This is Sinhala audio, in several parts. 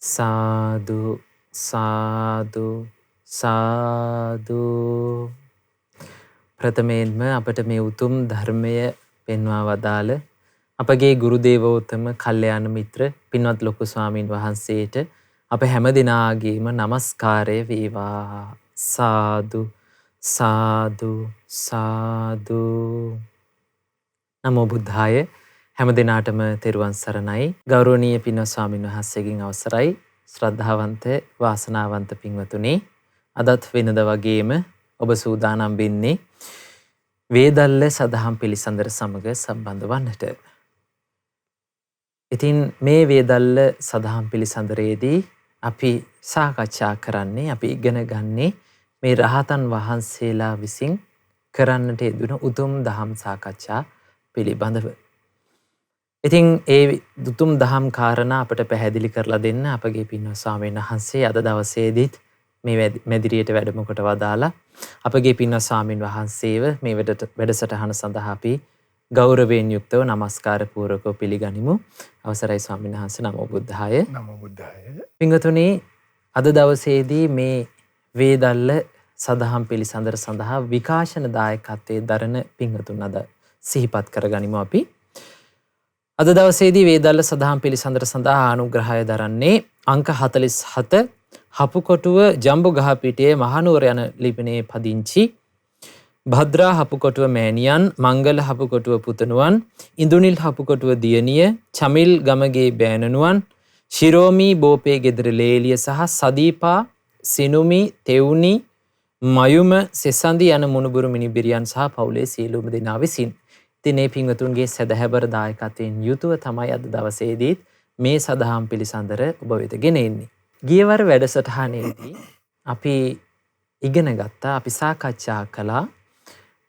සාදු සාදු සාදු. ප්‍රථමයෙන්ම අපට මේ උතුම් ධර්මය පෙන්වා වදාළ අපගේ ගුරු දේවෝත්තම කල්යාණ මිත්‍ර පින්වත් ලොකු ස්වාමීන් වහන්සේට අප හැම දිනාගේම নমස්කාරය වේවා. සාදු සාදු සාදු. නමෝ බුද්ධාය. හැම දිනාටම තෙරුවන් සරණයි. ගෞරවනීය පින්වත් ස්වාමීන් වහන්සේගෙන් අවසරයි. ශ්‍රද්ධාවන්ත වාසනාවන්ත පින්වතුනි, අදත් වෙනද වගේම ඔබ සූදානම් වෙන්නේ වේදල්ල සදහම් පිළිසඳර සමග සම්බන්ධ වන්නට. ඉතින් මේ වේදල්ල සදහම් පිළිසඳරේදී අපි සාකච්ඡා කරන්නේ, අපි ඉගෙන ගන්නේ මේ රහතන් වහන්සේලා විසින් කරන්නට යෙදුන උතුම් දහම් සාකච්ඡා පිළිබඳව. ඉතින් ඒ උතුම් දහම් කාරණා අපට පැහැදිලි කරලා දෙන්න අපගේ පින්වත් ස්වාමීන් වහන්සේ අද දවසේදීත් මේ මැදිරියට වැඩම කොට වදාලා අපගේ පින්වත් ස්වාමීන් වහන්සේව මේ වැඩසටහන සඳහා අපි ගෞරවයෙන් යුක්තව নমස්කාර පූර්වකව පිළිගනිමු. අවසරයි ස්වාමීන් වහන්සේ. නමෝ බුද්ධාය. නමෝ බුද්ධාය. පින්වතුනි, අද දවසේදී මේ වේදල්ල සදහම් පිළිසඳර සඳහා විකාශන දායකත්වයේ දරන පින්වතුන් අද සිහිපත් කරගනිමු අපි. අද දවසේදී වේදල්ල සදහම් පිළිසඳර සඳහා අනුග්‍රහය දරන්නේ අංක 47 හපුකොටුව ජම්බුගහපිටියේ මහනුවර යන ලිපිනේ පදිංචි භද්‍රා හපුකොටුව මෑණියන්, මංගල හපුකොටුව පුතණුවන්, ඉඳුනිල් හපුකොටුව දියණිය, චමිල් ගමගේ බෑණනුවන්, ශිරෝමි බෝපේ ගෙදර ලේලිය සහ සදීපා, සිනුමි, තෙවුනි, මයුම, සෙසඳි යන මුණුබුරු මිනිබිරියන් සහ පවුලේ සියලුම දෙනා විසින් ඉතින් මේ පින්වතුන්ගේ සදහැබර දායකත්වයෙන් යුතුව තමයි අද දවසේදීත් මේ සදහම් පිළිසඳර ඔබ වෙත ගෙන එන්නේ. ගියවර වැඩසටහනේදී අපි ඉගෙන ගත්තා, අපි සාකච්ඡා කළා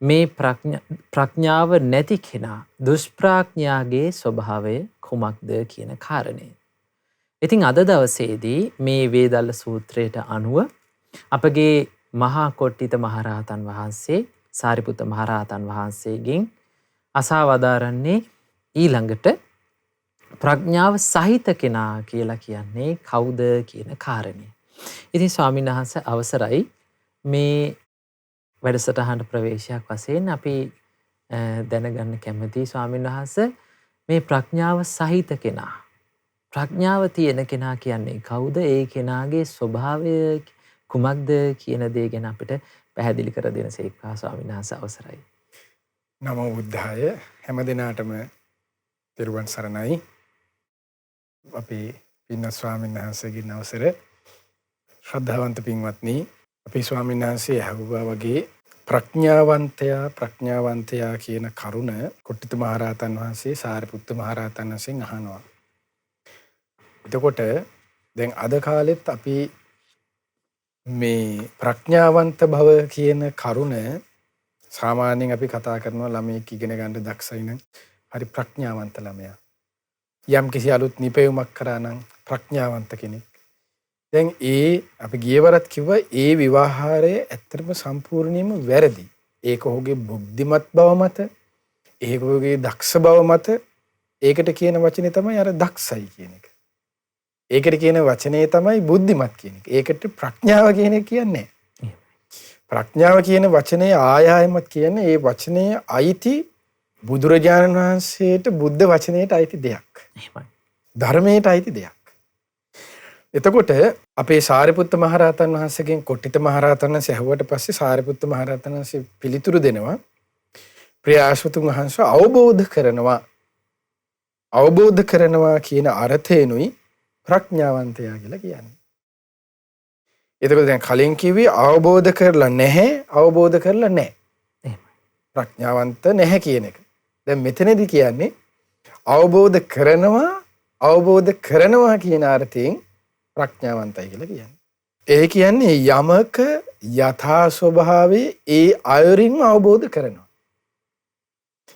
මේ ප්‍රඥාව නැති කෙනා, දුෂ්ප්‍රඥාගේ ස්වභාවය කුමක්ද කියන කාරණය. ඉතින් අද දවසේදී මේ වේදල්ල සූත්‍රයට අනුව අපගේ මහා කොට්ටිත මහරහතන් වහන්සේ, සාරිපුත්ත මහරහතන් වහන්සේගෙන් අසා වදාරන්නේ ඊළඟට ප්‍රඥාව සහිත කෙනා කියලා කියන්නේ කවුද කියන කාරණය. ඉතින් ස්වාමීන් වහන්සේ අවසරයි, මේ වැඩසටහන ප්‍රවේශයක් වශයෙන් අපි දැනගන්න කැමතියි ස්වාමීන් වහන්සේ, මේ ප්‍රඥාව සහිත කෙනා, ප්‍රඥාව තියෙන කෙනා කියන්නේ කවුද? ඒ කෙනාගේ ස්වභාවය කුමක්ද කියන දේ ගැන අපිට පැහැදිලි කර දෙන සේක්වා ස්වාමීන් වහන්සේ. අවසරයි. නමෝ බුද්ධාය. හැම දිනාටම තෙරුවන් සරණයි. අපි පින්වත් ස්වාමීන් වහන්සේගෙන් අවසර. ශ්‍රද්ධාවන්ත පින්වත්නි, අපි ස්වාමීන් වහන්සේ අහුවා වගේ ප්‍රඥාවන්තයා කියන කරුණ කොට්ටිත මහරහතන් වහන්සේ, සාරිපුත්ත මහරහතන් වහන්සේගෙන් අහනවා. එතකොට දැන් අද කාලෙත් අපි මේ ප්‍රඥාවන්ත භව කියන කරුණ සාමාන්‍යයෙන් අපි කතා කරනවා ළමයෙක් ඉගෙන ගන්න දක්ෂයි නම් හරි ප්‍රඥාවන්ත ළමයා. යම් කිසි අලුත් නිපැයුමක් කරා නම් ප්‍රඥාවන්ත කෙනෙක්. දැන් අපි ගියවරත් කිව්වා ඒ විවාහාරය ඇත්තටම සම්පූර්ණයෙන්ම වැරදි. ඒක ඔහුගේ බුද්ධිමත් බව මත, ඒක ඔහුගේ දක්ෂ බව මත, ඒකට කියන වචනේ තමයි අර දක්ෂයි කියන එක. ඒකට කියන වචනේ තමයි බුද්ධිමත් කියන එක. ඒකට ප්‍රඥාව කියන එක කියන්නේ. ප්‍රඥාව කියන වචනේ ආයායමත් කියන්නේ ඒ වචනේ අයිති බුදුරජාණන් වහන්සේට, බුද්ධ වචනයට අයිති දෙයක්. ධර්මයට අයිති දෙයක්. එතකොට අපේ සාරිපුත්ත මහරහතන් වහන්සේගෙන් කොට්ටිත මහරහතන් වහන්සේ ඇහුවට පස්සේ සාරිපුත්ත මහරහතන් වහන්සේ පිළිතුරු දෙනවා, ප්‍රිය ආශ්‍රිතුන් වහන්සේ අවබෝධ කරනවා කියන අර්ථයෙන්ුයි ප්‍රඥාවන්තයා කියලා කියන්නේ. එතකොට දැන් කලින් කිව්වේ අවබෝධ කරලා නැහැ, අවබෝධ කරලා නැහැ. ප්‍රඥාවන්ත නැහැ කියන එක. දැන් මෙතනදී කියන්නේ අවබෝධ කරනවා කියන අර්ථයෙන් ප්‍රඥාවන්තයි කියලා කියන්නේ. ඒ කියන්නේ යමක යථා ස්වභාවයේ ඒ අයුරින්ම අවබෝධ කරනවා.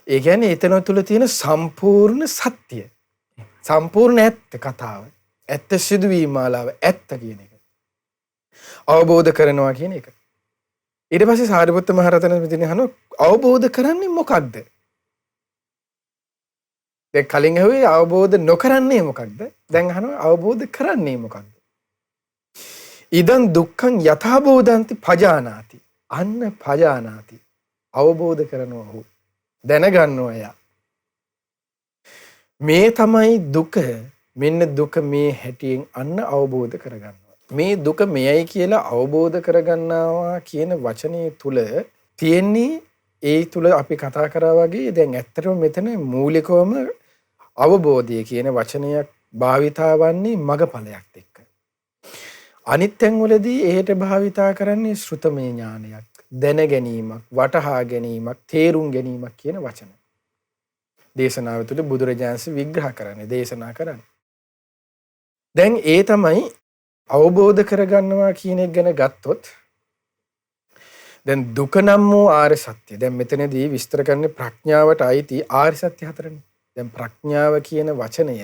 ඒ කියන්නේ එතන තුල තියෙන සම්පූර්ණ සත්‍ය, සම්පූර්ණ ඇත්ත කතාව, ඇත්ත සිදුවීම් මාලාව, ඇත්ත කියන එක අවබෝධ කරනවා කියන එක. ඊට පස්සේ සාරිපුත්ත මහරහතන් වහන්සේ අහනවා අවබෝධ කරන්නේ මොකක්ද? දැන් කලින් ඇහුවේ අවබෝධ නොකරන්නේ මොකක්ද? දැන් අහනවා අවබෝධ කරන්නේ මොකක්ද? ඉදන් දුක්ඛං යථාබෝධන්ති පජානාති. අන්න පජානාති. අවබෝධ කරනවා ඔහු. දැනගන්නවා එයා. මේ තමයි දුක. මෙන්න දුක මේ හැටියෙන් අන්න අවබෝධ කරගන්නවා. මේ දුක මෙයයි කියලා අවබෝධ කරගන්නවා කියන වචනේ තුල තියෙන්නේ ඒ තුල අපි කතා කරා වගේ දැන් ඇත්තටම මෙතන මූලිකවම අවබෝධය කියන වචනයක් භාවිතා වන්නේ මගපලයක් එක්ක. අනිත් තැන්වලදී එහෙට භාවිතා කරන්නේ ශ්‍රුතමය ඥානයක්, දැන ගැනීමක්, වටහා ගැනීමක්, තේරුම් ගැනීමක් කියන වචන. දේශනාව තුළ බුදුරජාණන් විග්‍රහ කරන්නේ, දේශනා කරන්නේ. දැන් ඒ තමයි අවබෝධ කරගන්නවා කියන එක ගැන ගත්තොත් දැන් දුක නම් වූ ආර්ය සත්‍ය. දැන් මෙතනදී විස්තර කරන්නේ ප්‍රඥාවට අයිති ආර්ය සත්‍ය හතරනේ. දැන් ප්‍රඥාව කියන වචනය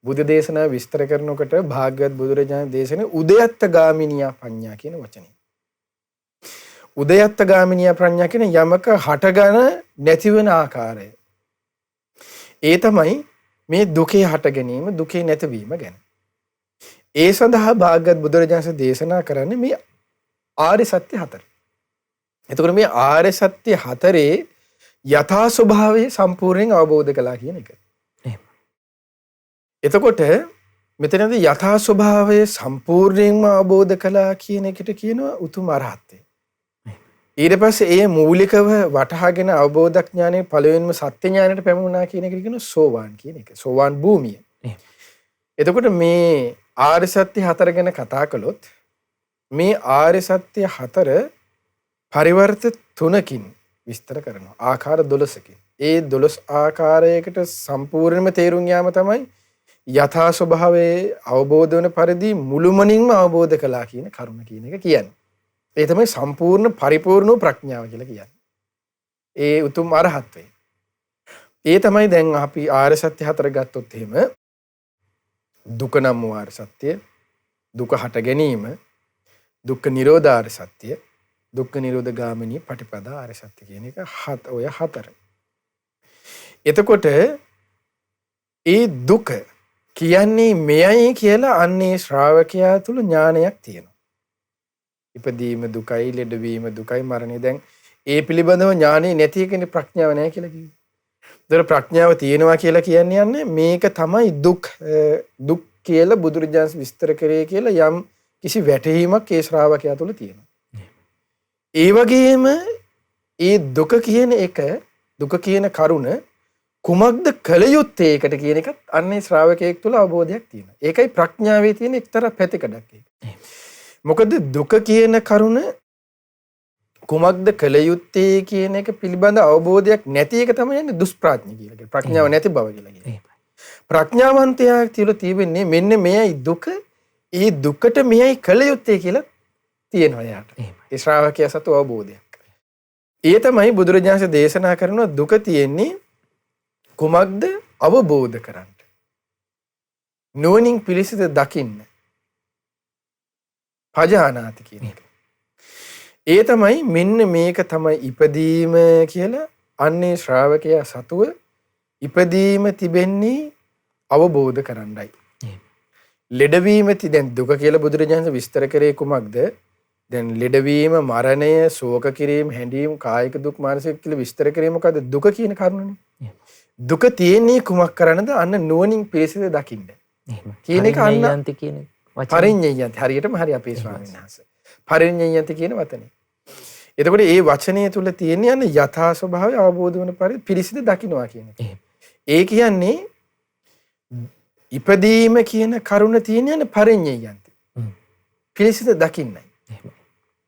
බුදු දේශනාව විස්තර කරනකොට භාග්‍යවත් බුදුරජාණන් දේශනේ උදයත්ත ගාමිනියා ප්‍රඥා කියන වචනේ. උදයත්ත ගාමිනියා ප්‍රඥා කියන යමක හටගෙන නැතිවන ආකාරය. ඒ තමයි මේ දුකේ හට ගැනීම, දුකේ නැතිවීම ගැන. ඒ සඳහා භාග්‍යවත් බුදුරජාණන් දේශනා කරන්නේ මේ ආර්ය සත්‍ය හතර. එතකොට මේ ආර්ය සත්‍ය හතරේ යථා ස්වභාවය සම්පූර්ණයෙන් අවබෝධ කළා කියන එක. එතකොට මෙතනදී යථා ස්වභාවය සම්පූර්ණයෙන්ම අවබෝධ කළා කියන එකට කියනවා උතුම් අරහත්ත්වය. ඊට පස්සේ ඒ මූලිකව වටහාගෙන අවබෝධඥානයේ පළවෙනිම සත්‍ය ඥානයට පැමුණා කියන එකට කියනවා සෝවාන් කියන එක. සෝවාන් භූමිය. එතකොට මේ ආර්ය සත්‍ය හතර ගැන කතා කළොත් මේ ආර්ය සත්‍ය හතර පරිවර්ත තුනකින් විස්තර කරනවා. ආකාර 12කින්. ඒ 12 ආකාරයකට සම්පූර්ණයෙන්ම තේරුම් යාම තමයි යථා ස්වභාවයේ අවබෝධ වන පරිදි මුළුමනින්ම අවබෝධ කළා කියන කරුණ කියන එක කියන්නේ. ඒ තමයි සම්පූර්ණ පරිපූර්ණ ප්‍රඥාව කියලා කියන්නේ. ඒ උතුම් අරහත්ත්වය. ඒ තමයි දැන් අපි ආර්ය සත්‍ය හතර ගත්තොත් එහෙම දුක නම් වූ ආර්ය සත්‍ය, දුක හට ගැනීම, දුක්ඛ නිරෝධ ආර්ය සත්‍ය, දුක්ඛ නිරෝධ ගාමිනී පටිපදා ආර්ය සත්‍ය කියන එක ඔය හතර. එතකොට ඒ දුක කියන්නේ මෙයයි කියලා අන්නේ ශ්‍රාවකයා තුල ඥානයක් තියෙනවා. ඉපදීම දුකයි, ලෙඩවීම දුකයි, මරණය. දැන් ඒ පිළිබඳව ඥානෙ නැති එකනේ ප්‍රඥාව නැහැ කියලා කිව්වේ. ඒතර ප්‍රඥාව තියෙනවා කියලා කියන්නේ මේක තමයි දුක් කියලා බුදුරජාණන් විස්තර කරේ කියලා යම් කිසි වැටහීමක් ඒ ශ්‍රාවකයා තුල තියෙනවා. ඒ වගේම ඒ දුක කියන එක, දුක කියන කරුණ කුමක්ද කළ යුත්තේ ඒකට කියන එකත් අන්නේ ශ්‍රාවකයෙක් තුල අවබෝධයක් තියෙනවා. ඒකයි ප්‍රඥාවේ තියෙන එක්තරා පැතිකඩක් ඒක. මොකද දුක කියන කරුණ කුමක්ද කළ යුත්තේ කියන එක පිළිබඳ අවබෝධයක් නැති එක තමයි යන්නේ දුෂ්ප්‍රඥ කියලා කියන්නේ. ප්‍රඥාව නැති බව කියලා කියන්නේ. ප්‍රඥාවන්තයා තුල තියෙන්නේ මෙන්න මෙයයි දුක, ඒ දුකට මෙයයි කළ යුත්තේ කියලා තියෙනවා යාට. ඒ ශ්‍රාවකයා සතු අවබෝධයක්. ඒ තමයි බුදුරජාණන් දේශනා කරන දුක තියෙන්නේ කුමක්ද අවබෝධ කරන්න. නුවණින් පිළිසිත දකින්න. පජානාති කියන එක. ඒ තමයි මෙන්න මේක තමයි ඉපදීම කියලා අන්නේ ශ්‍රාවකයා සතුව ඉපදීම තිබෙන්නේ අවබෝධ කරන්නයි. ලෙඩවීම දැන් දුක කියලා බුදුරජාණන් විස්තර කරේ කුමක්ද? දැන් ලෙඩවීම, මරණය, ශෝක කිරීම, හැඬීම්, කායික දුක්, මානසික කියලා විස්තර කරේ මොකද්ද? දුක කියන කරුණනේ. දුක තියෙන්නේ කුමක් කරන්නද? අන්න නුවණින් පිළිසිත දකින්න. කියන එක අන්න පරිඤ්ඤයන්ති කියන වචනේ. පරිඤ්ඤයන්ති හරියටම හරි අපේ ස්වාමීන් වහන්සේ. පරිඤ්ඤයන්ති කියන වචනේ. එතකොට මේ වචනය තුල තියෙන්නේ අන්න යථා ස්වභාවය අවබෝධ වන පරිදි පිළිසිත දකින්නවා කියන එක. ඒ කියන්නේ ඉපදීම කියන කරුණ තියෙන්නේ අන්න පරිඤ්ඤයන්ති. පිළිසිත දකින්නයි.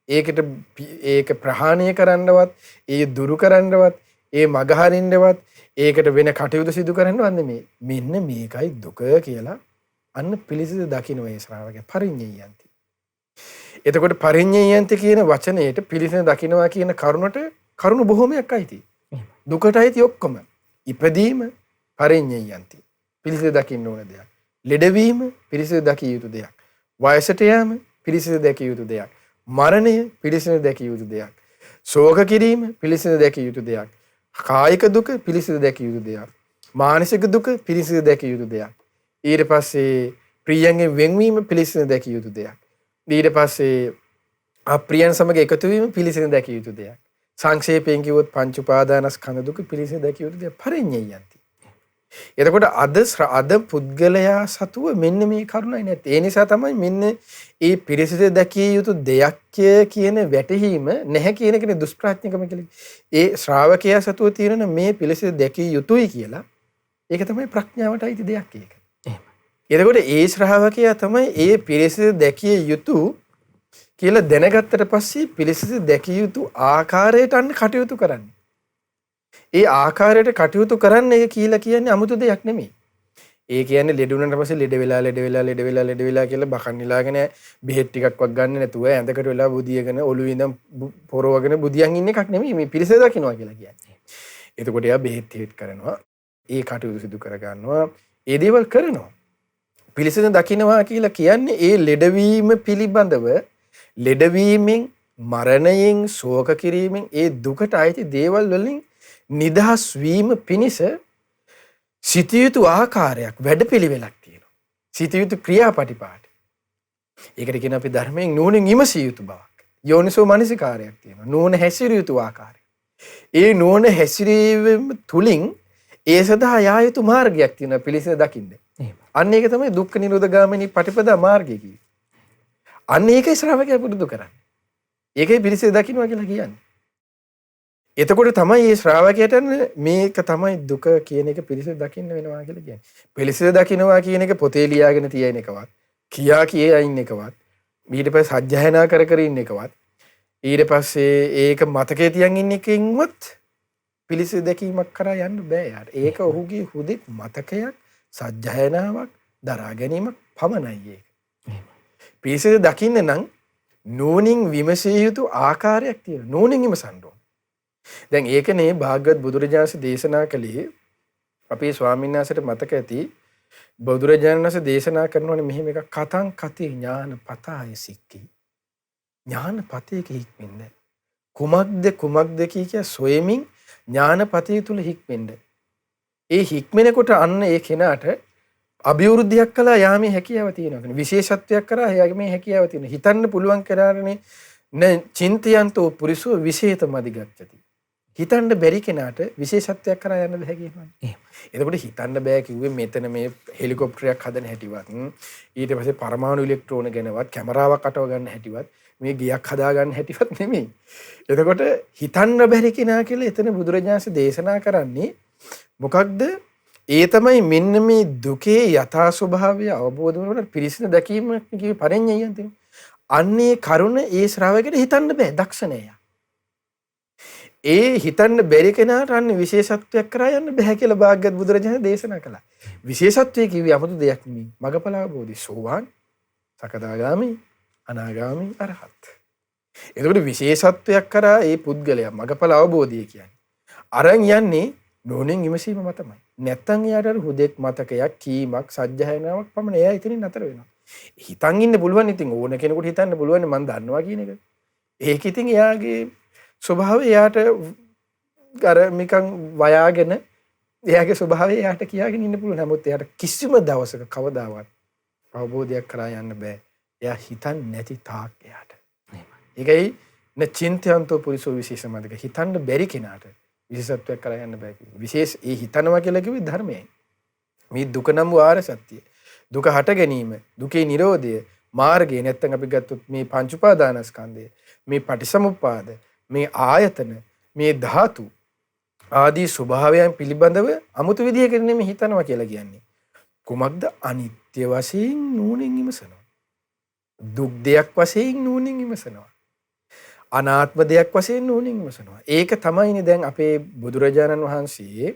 ඒක ප්‍රහාණය කරන්නවත්, ඒ දුරු කරන්නවත්, ඒ මගහරින්නවත්, ඒකට වෙන කටයුතු සිදු කරන්නවත් නෙමෙයි. මෙන්න මේකයි දුක කියලා අන්න පිළිසිත දකින්න මේ ශ්‍රාවකයා පරිඤ්ඤයන්ති. එතකොට පරිඤ්ඤයන්ති කියන වචනයේට පිළිසිත දකින්නවා කියන කරුණට කරුණු බොහොමයක් අයිති. දුකට අයිති ඔක්කොම. ඉපදීම පරිඤ්ඤයන්ති. පිළිසිත දකින්න ඕන දෙයක්. ලෙඩවීම පිළිසිත දකිය යුතු දෙයක්. වයසට යාම පිළිසිත දැකිය යුතු දෙයක්. මරණය පිළිසිත දැකිය යුතු දෙයක්. ශෝක කිරීම පිළිසිත දැකිය යුතු දෙයක්. කායික දුක පිළිසිත දැකිය යුතු දෙයක්. මානසික දුක පිරිසිදු දැකිය යුතු දෙයක්. ඊට පස්සේ ප්‍රියයන්ගෙන් වෙන්වීම පිරිසිදු දැකිය යුතු දෙයක්. ඊට පස්සේ අප්‍රියයන් සමග එකතු වීම පිරිසිදු දැකිය යුතු දෙයක්. සංක්ෂේපයෙන් කිව්වොත් පංච උපාදානස්කන්ධ දුක පිරිසිදු දැකිය යුතු දෙයක් පරිඤ්ඤයන්ති. එතකොට අද පුද්ගලයා සතුව මෙන්න මේ කරුණයි නැත්තේ. ඒ නිසා තමයි මෙන්න ඒ පිරිසිදු දැකිය යුතු දෙයක් කියන වැටහීම නැහැ කියන එකනේ දුෂ්ප්‍රඥකම කියලා. ඒ ශ්‍රාවකයා සතුව තියෙන මේ පිරිසිදු දැකිය යුතුයි කියලා ඒක තමයි ප්‍රඥාවට අයිති දෙයක් ඒක. එහෙම. එතකොට ඒ ශ්‍රාවකයා තමයි ඒ පිරිසිදු දැකිය යුතු කියලා දැනගත්තට පස්සේ පිරිසිදු දැකිය යුතු ආකාරයට අන්න කටයුතු කරන්නේ. ඒ ආකාරයට කටයුතු කරන්න එක කියලා කියන්නේ 아무තු දෙයක් නෙමෙයි. ඒ කියන්නේ ලෙඩ වුණාට පස්සේ ලෙඩ වෙලා කියලා බකන් නිලාගෙන බෙහෙත් ටිකක්වත් ගන්න නැතුව ඇඳකට වෙලා බුදියගෙන ඔළුවේ ඉඳන් පොරවගෙන බුදියන් ඉන්න එකක් නෙමෙයි මේ පිරිසිදු දකින්නවා කියලා කියන්නේ. එතකොට එයා බෙහෙත් හේත් කරනවා. ඒ කටයුතු සිදු කර ගන්නවා. ඒ දේවල් කරනවා. පිරිසිදු දකින්නවා කියලා කියන්නේ ඒ ලෙඩවීම පිළිබඳව ලෙඩවීමෙන් මරණයෙන් ශෝක කිරීමෙන් ඒ දුකට අයිති දේවල් වලින් නිදහස් වීම පිණිස සිටිය යුතු ආකාරයක් වැඩපිළිවෙලක් තියෙනවා. සිටිය යුතු ක්‍රියාපටිපාටි. ඒකට කියන අපි ධර්මයෙන් නුවණින් විමසිය යුතු බවක්. යෝනිසෝ මනසිකාරයක් තියෙනවා. නුවණ හැසිරිය යුතු ආකාරය. ඒ නුවණ හැසිරීම තුලින් ඒ සඳහා යා යුතු මාර්ගයක් තියෙනවා පිළිසිඳ දකින්න. අන්න ඒක තමයි දුක්ඛ නිරෝධ ගාමිනී පටිපදා මාර්ගය කියන්නේ. අන්න ඒකයි ශ්‍රාවකයා පුරුදු කරන්නේ. ඒකයි පිළිසිඳ දකින්නවා කියලා කියන්නේ. එතකොට තමයි මේ ශ්‍රාවකයට මේක තමයි දුක කියන එක පිළිසිඳ දකින්න වෙනවා කියලා කියන්නේ. පිළිසිඳ දකින්නවා කියන එක පොතේ ලියාගෙන තියෙන එකවත්, කියා ඉන්න එකවත්, ඊට පස්සේ සජ්ජායනා කර ඉන්න එකවත්, ඊට පස්සේ ඒක මතකයේ තියන් ඉන්න එකකින්වත් පිළිසිඳ දැකීමක් කරා යන්න බෑ යාට. ඒක ඔහුගේ හුදෙක් මතකයක්, සජ්ජායනාවක්, දරා ගැනීමක් පමණයි ඒක. පිළිසිඳ දකින්න නම් නුවණින් විමසිය යුතු ආකාරයක් තියෙනවා. නුවණින් විමසන්න ඕන. දැන් ඒකනේ භාග්‍යවත් බුදුරජාණන් දේශනා කළේ අපේ ස්වාමීන් වහන්සේට මතක ඇති බුදුරජාණන් වහන්සේ දේශනා කරනවානේ මෙහෙම එකක් කතං කති ඥාන පතාය සික්කි ඥාන පතේක හික්මෙන්න කුමක්ද කිය සොයමින් ඥාන පතේ තුල හික්මෙන්න ඒ හික්මෙනකොට අන්න ඒ කෙනාට අභිවෘද්ධියක් කළා යාමේ හැකියාව තියෙනවා කියන්නේ විශේෂත්වයක් කරා යාමේ හැකියාව තියෙනවා හිතන්න පුළුවන් කරානේ න චින්තයන්තෝ පුරිසෝ විශේෂතම අධිගච්ඡති හිතන්න බැරි කෙනාට විශේෂත්වයක් කරා යන්න බෑ කියනවා. එහෙම. එතකොට හිතන්න බෑ කිව්වේ මෙතන මේ හෙලිකොප්ටරයක් හදන හැටිවත් ඊට පස්සේ පරමාණු ඉලෙක්ට්‍රෝන ගැනවත් කැමරාවක් අටව ගන්න හැටිවත් මේ ගියක් හදා ගන්න හැටිවත් නෙමෙයි. එතකොට හිතන්න බැරි කෙනා කියලා එතන බුදුරජාණන් දේශනා කරන්නේ මොකක්ද? ඒ තමයි මෙන්න මේ දුකේ යථා ස්වභාවය අවබෝධ වෙනකොට පිරිසිදු දැකීම කිව්වේ පරිඤ්ඤයයන් තියෙනවා. අන්නේ කරුණ ඒ ශ්‍රාවකයට හිතන්න බෑ දක්ෂ නෑ. ඒ හිතන්න බැරි කෙනාට අන්න විශේෂත්වයක් කරා යන්න බෑ කියලා භාග්‍යවත් බුදුරජාණන් දේශනා කළා. විශේෂත්වයේ කිව්වේ 아무තු දෙයක් නෙමෙයි. මගපල අවබෝධි සෝවාන්, සකදාගාමි, අනාගාමි, අරහත්. එතකොට විශේෂත්වයක් කරා ඒ පුද්ගලයා මගපල අවබෝධිය කියන්නේ. අරන් යන්නේ නෝනෙන් විමසීම මතමයි. නැත්තම් එයාට හුදෙක් මතකයක්, කීමක්, සජ්ජායනාවක් පමණ එයා ඉතින් නතර වෙනවා. හිතන් ඉන්න පුළුවන් ඉතින් ඕන කෙනෙකුට හිතන්න පුළුවන් මම දන්නවා කියන එක. ඒක ඉතින් එයාගේ ස්වභාවය එයාට අර නිකන් වයාගෙන එයාගේ ස්වභාවය එයාට කියාගෙන ඉන්න පුළුවන්. නමුත් එයාට කිසිම දවසක කවදාවත් අවබෝධයක් කරා යන්න බෑ. එයා හිතන්නේ නැති තාක් එයාට. ඒකයි න චින්තයන්තෝ පුරිසෝ විශේෂමදක හිතන්න බැරි කෙනාට විශේෂත්වයක් කරා යන්න බෑ කිව්වේ. විශේෂ ඒ හිතනවා කියලා කිව්වේ ධර්මයයි. මේ දුක නම් වාර සත්‍යය. දුක හට ගැනීම, දුකේ නිරෝධය, මාර්ගය නැත්තම් අපි ගත්තොත් මේ පංච උපාදානස්කන්ධය, මේ පටිසමුප්පාද, මේ ආයතන, මේ ධාතු ආදී ස්වභාවයන් පිළිබඳව අමුතු විදියකට නෙමෙයි හිතනවා කියලා කියන්නේ. කුමක්ද? අනිත්‍ය වශයෙන් නුවණින් විමසනවා. දුක් දෙයක් වශයෙන් නුවණින් විමසනවා. අනාත්ම දෙයක් වශයෙන් නුවණින් විමසනවා. ඒක තමයිනේ දැන් අපේ බුදුරජාණන් වහන්සේ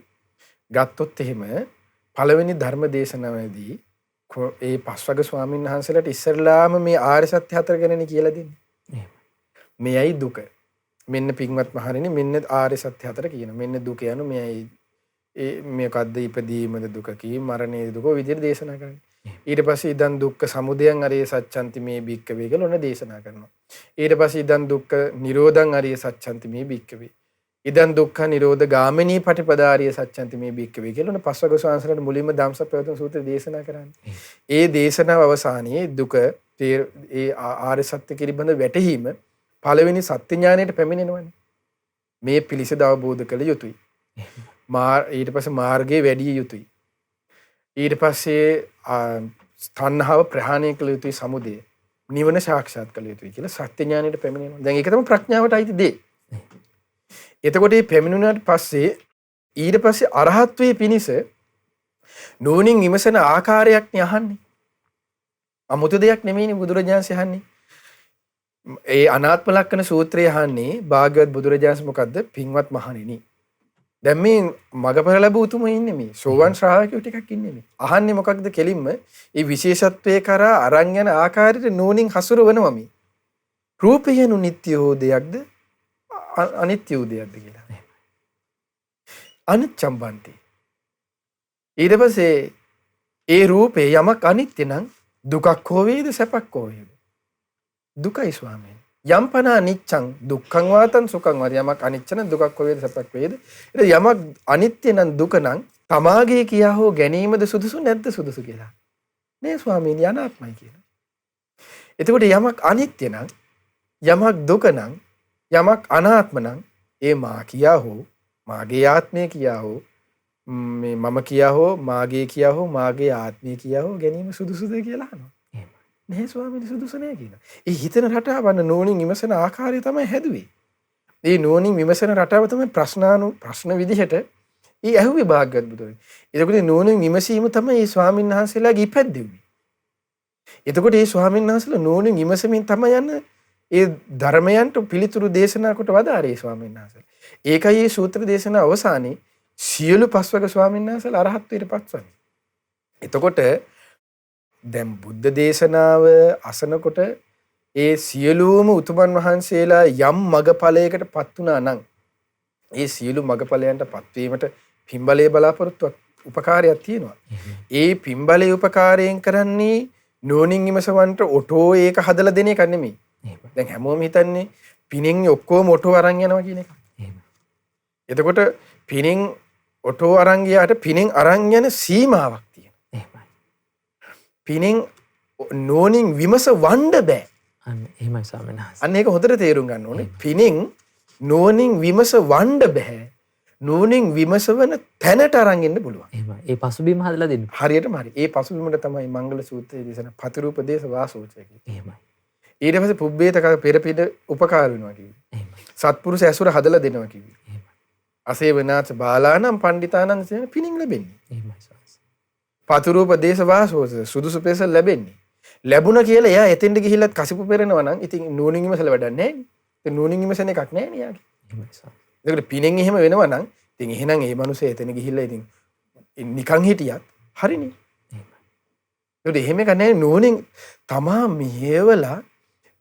ගත්තොත් එහෙම පළවෙනි ධර්ම දේශනාවේදී ඒ පස්වග ස්වාමීන් වහන්සේලාට ඉස්සරලාම මේ ආර්ය සත්‍ය හතර ගැනනේ කියලා දෙන්නේ. මෙයයි දුක. මෙන්න පින්වත් මහණෙනි මෙන්න ආර්ය සත්‍ය හතර කියන. මෙන්න දුක යනු මෙයයි. ඒ මේකද්ද ඉපදීමද දුක කී මරණයේ දුක විදිහට දේශනා කරන්නේ. ඊට පස්සේ ඉදන් දුක්ඛ සමුදයං අරිය සත්‍යන්ති මේ භික්ඛවේ කියලා ඔන්න දේශනා කරනවා. ඊට පස්සේ ඉදන් දුක්ඛ නිරෝධං අරිය සත්‍යන්ති මේ භික්ඛවේ. ඉදන් දුක්ඛ නිරෝධ ගාමිනී පටිපදාරිය සත්‍යන්ති මේ බික්කවේ කියලා පස්වග ස්වාමීන් මුලින්ම ධම්සප්පවතුන් සූත්‍රය දේශනා කරන්නේ. ඒ දේශනාව අවසානයේ දුක ඒ ආර්ය සත්‍ය කිරිබඳ වැටහීම පළවෙනි සත්‍ය ඥානයට පැමිණෙනවනේ. මේ පිළිසද අවබෝධ කළ යුතුයි. ඊට පස්සේ මාර්ගයේ වැඩි යුතුයි. ඊට පස්සේ තණ්හාව ප්‍රහාණය කළ යුතුයි, සමුදය නිවන සාක්ෂාත් කළ යුතුයි කියලා සත්‍ය ඥානයට පැමිණෙනවා. දැන් ඒක තමයි ප්‍රඥාවට අයිති දේ. එතකොට මේ පැමිණුණාට පස්සේ ඊට පස්සේ අරහත්ත්වයේ පිනිස නෝනින් විමසන ආකාරයක් නේ අහන්නේ. අමුතු දෙයක් නෙමෙයිනේ බුදුරජාණන් අහන්නේ. ඒ අනාත්ම ලක්ෂණ සූත්‍රය අහන්නේ භාග්‍යවත් බුදුරජාණන් මොකද්ද? පින්වත් මහණෙනි. දැන් මේ මගපර ලැබු උතුම ඉන්නේ මේ සෝවන් ශ්‍රාවකයෝ ටිකක් ඉන්නේ මේ. අහන්නේ මොකක්ද කෙලින්ම මේ විශේෂත්වයේ කරා අරන් යන ආකාරයට නෝනින් හසුරවනවා මේ. රූපයනු නිට්ටය හෝ දෙයක්ද අනිත්‍ය වූ දෙයක්ද කියලා. අනිච්ඡම් බන්ති. ඊට පස්සේ ඒ රූපේ යමක් අනිත්‍ය නම් දුකක් හෝ වේද සැපක් හෝ වේද? දුකයි ස්වාමීනි. යම්පන අනිච්ඡං දුක්ඛං වාතං සුඛං වාත යමක් අනිච්ච නම් දුකක් හෝ වේද සැපක් වේද? යමක් අනිත්‍ය නම් දුක නම් තමාගේ කියා හෝ ගැනීමද සුදුසු නැද්ද සුදුසු කියලා. නේ ස්වාමීනි අනාත්මයි කියලා. එතකොට යමක් අනිත්‍ය නම් යමක් දුක නම් යමක් අනාත්ම නම් ඒ මා කියා හෝ මාගේ ආත්මය කියා හෝ මේ මම කියා හෝ මාගේ කියා හෝ මාගේ ආත්මය කියා හෝ ගැනීම සුදුසුද කියලා අහනවා. නේ ස්වාමීනි සුදුසු නෑ කියනවා. ඒ හිතන රටාව නෝනින් විමසන ආකාරය තමයි හැදුවේ. ඒ නෝනින් විමසන රටාව තමයි ප්‍රශ්න විදිහට ඒ ඇහුවේ භාග්‍යවත් බුදුරජාණන්. එතකොට නෝනින් විමසීම තමයි මේ ස්වාමීන් වහන්සේලාගේ ඉපැද්දෙන්නේ. එතකොට මේ ස්වාමීන් වහන්සේලා නෝනින් විමසමින් තමයි යන්නේ ඒ ධර්මයන්ට පිළිතුරු දේශනා කොට වදාරේ ස්වාමීන් වහන්සේලා. ඒකයි මේ සූත්‍ර දේශනා අවසානයේ සියලු පස්වග ස්වාමීන් වහන්සේලා අරහත්ත්වයට පත්වන්නේ. එතකොට දැන් බුද්ධ දේශනාව අසනකොට ඒ සියලුම උතුමන් වහන්සේලා යම් මගඵලයකට පත් වුණා නම් ඒ සියලු මගඵලයන්ට පත්වීමට පින්බලයේ බලාපොරොත්තුවක් උපකාරයක් තියෙනවා. ඒ පින්බලයේ උපකාරයෙන් කරන්නේ නෝනින් විමසවන්ට ඔටෝ ඒක හදලා දෙන එක නෙමෙයි. දැන් හැමෝම හිතන්නේ පිනෙන් ඔක්කොම ඔටෝ අරන් යනවා කියන එක. එතකොට පිනෙන් ඔටෝ අරන් ගියාට පිනෙන් අරන් යන සීමාවක් තියෙනවා. පිනෙන් නෝනින් විමස වණ්ඩ බෑ. අන්න එහෙමයි ස්වාමීන් වහන්සේ. අන්න ඒක හොඳට තේරුම් ගන්න ඕනේ. පිනෙන් නෝනින් විමස වණ්ඩ බෑ. නෝනින් විමසවන තැනට අරන් ඉන්න පුළුවන්. එහෙමයි. ඒ පසුබිම හදලා දෙන්න. හරියටම හරි. ඒ පසුබිමට තමයි මංගල සූත්‍රයේ දේශන පතිරූපදේශ වාසෝචය කියන්නේ. එහෙමයි. ඊට පස්සේ පුබ්බේතක පෙරපිට උපකාර වෙනවා කිව්වේ. එහෙමයි. සත්පුරුෂ ඇසුර හදලා දෙනවා කිව්වේ. එහෙමයි. අසේවනාච බාලානම් පණ්ඩිතානන් කියන පිනින් ලැබෙන්නේ. එහෙමයි ස්වාමීන්. පතිරූපදේශ වාසෝච සුදුසු පෙස ලැබෙන්නේ. ලැබුණා කියලා එයා එතෙන්ට ගිහිල්ලත් කසිපු පෙරනවා නම් ඉතින් නෝනින් විමසලා වැඩක් නැහැ නේ. ඒ නෝනින් විමසන එකක් නැහැ නේ යාගේ. එහෙමයි ස්වාමීන්. ඒකට පිනෙන් එහෙම වෙනවා නම් ඉතින් එහෙනම් ඒ මිනිස්සේ එතන ගිහිල්ලා ඉතින් නිකන් හිටියත් හරිනේ. එහෙමයි. එහෙම එක නැහැ නෝනින් තමා මෙහෙवला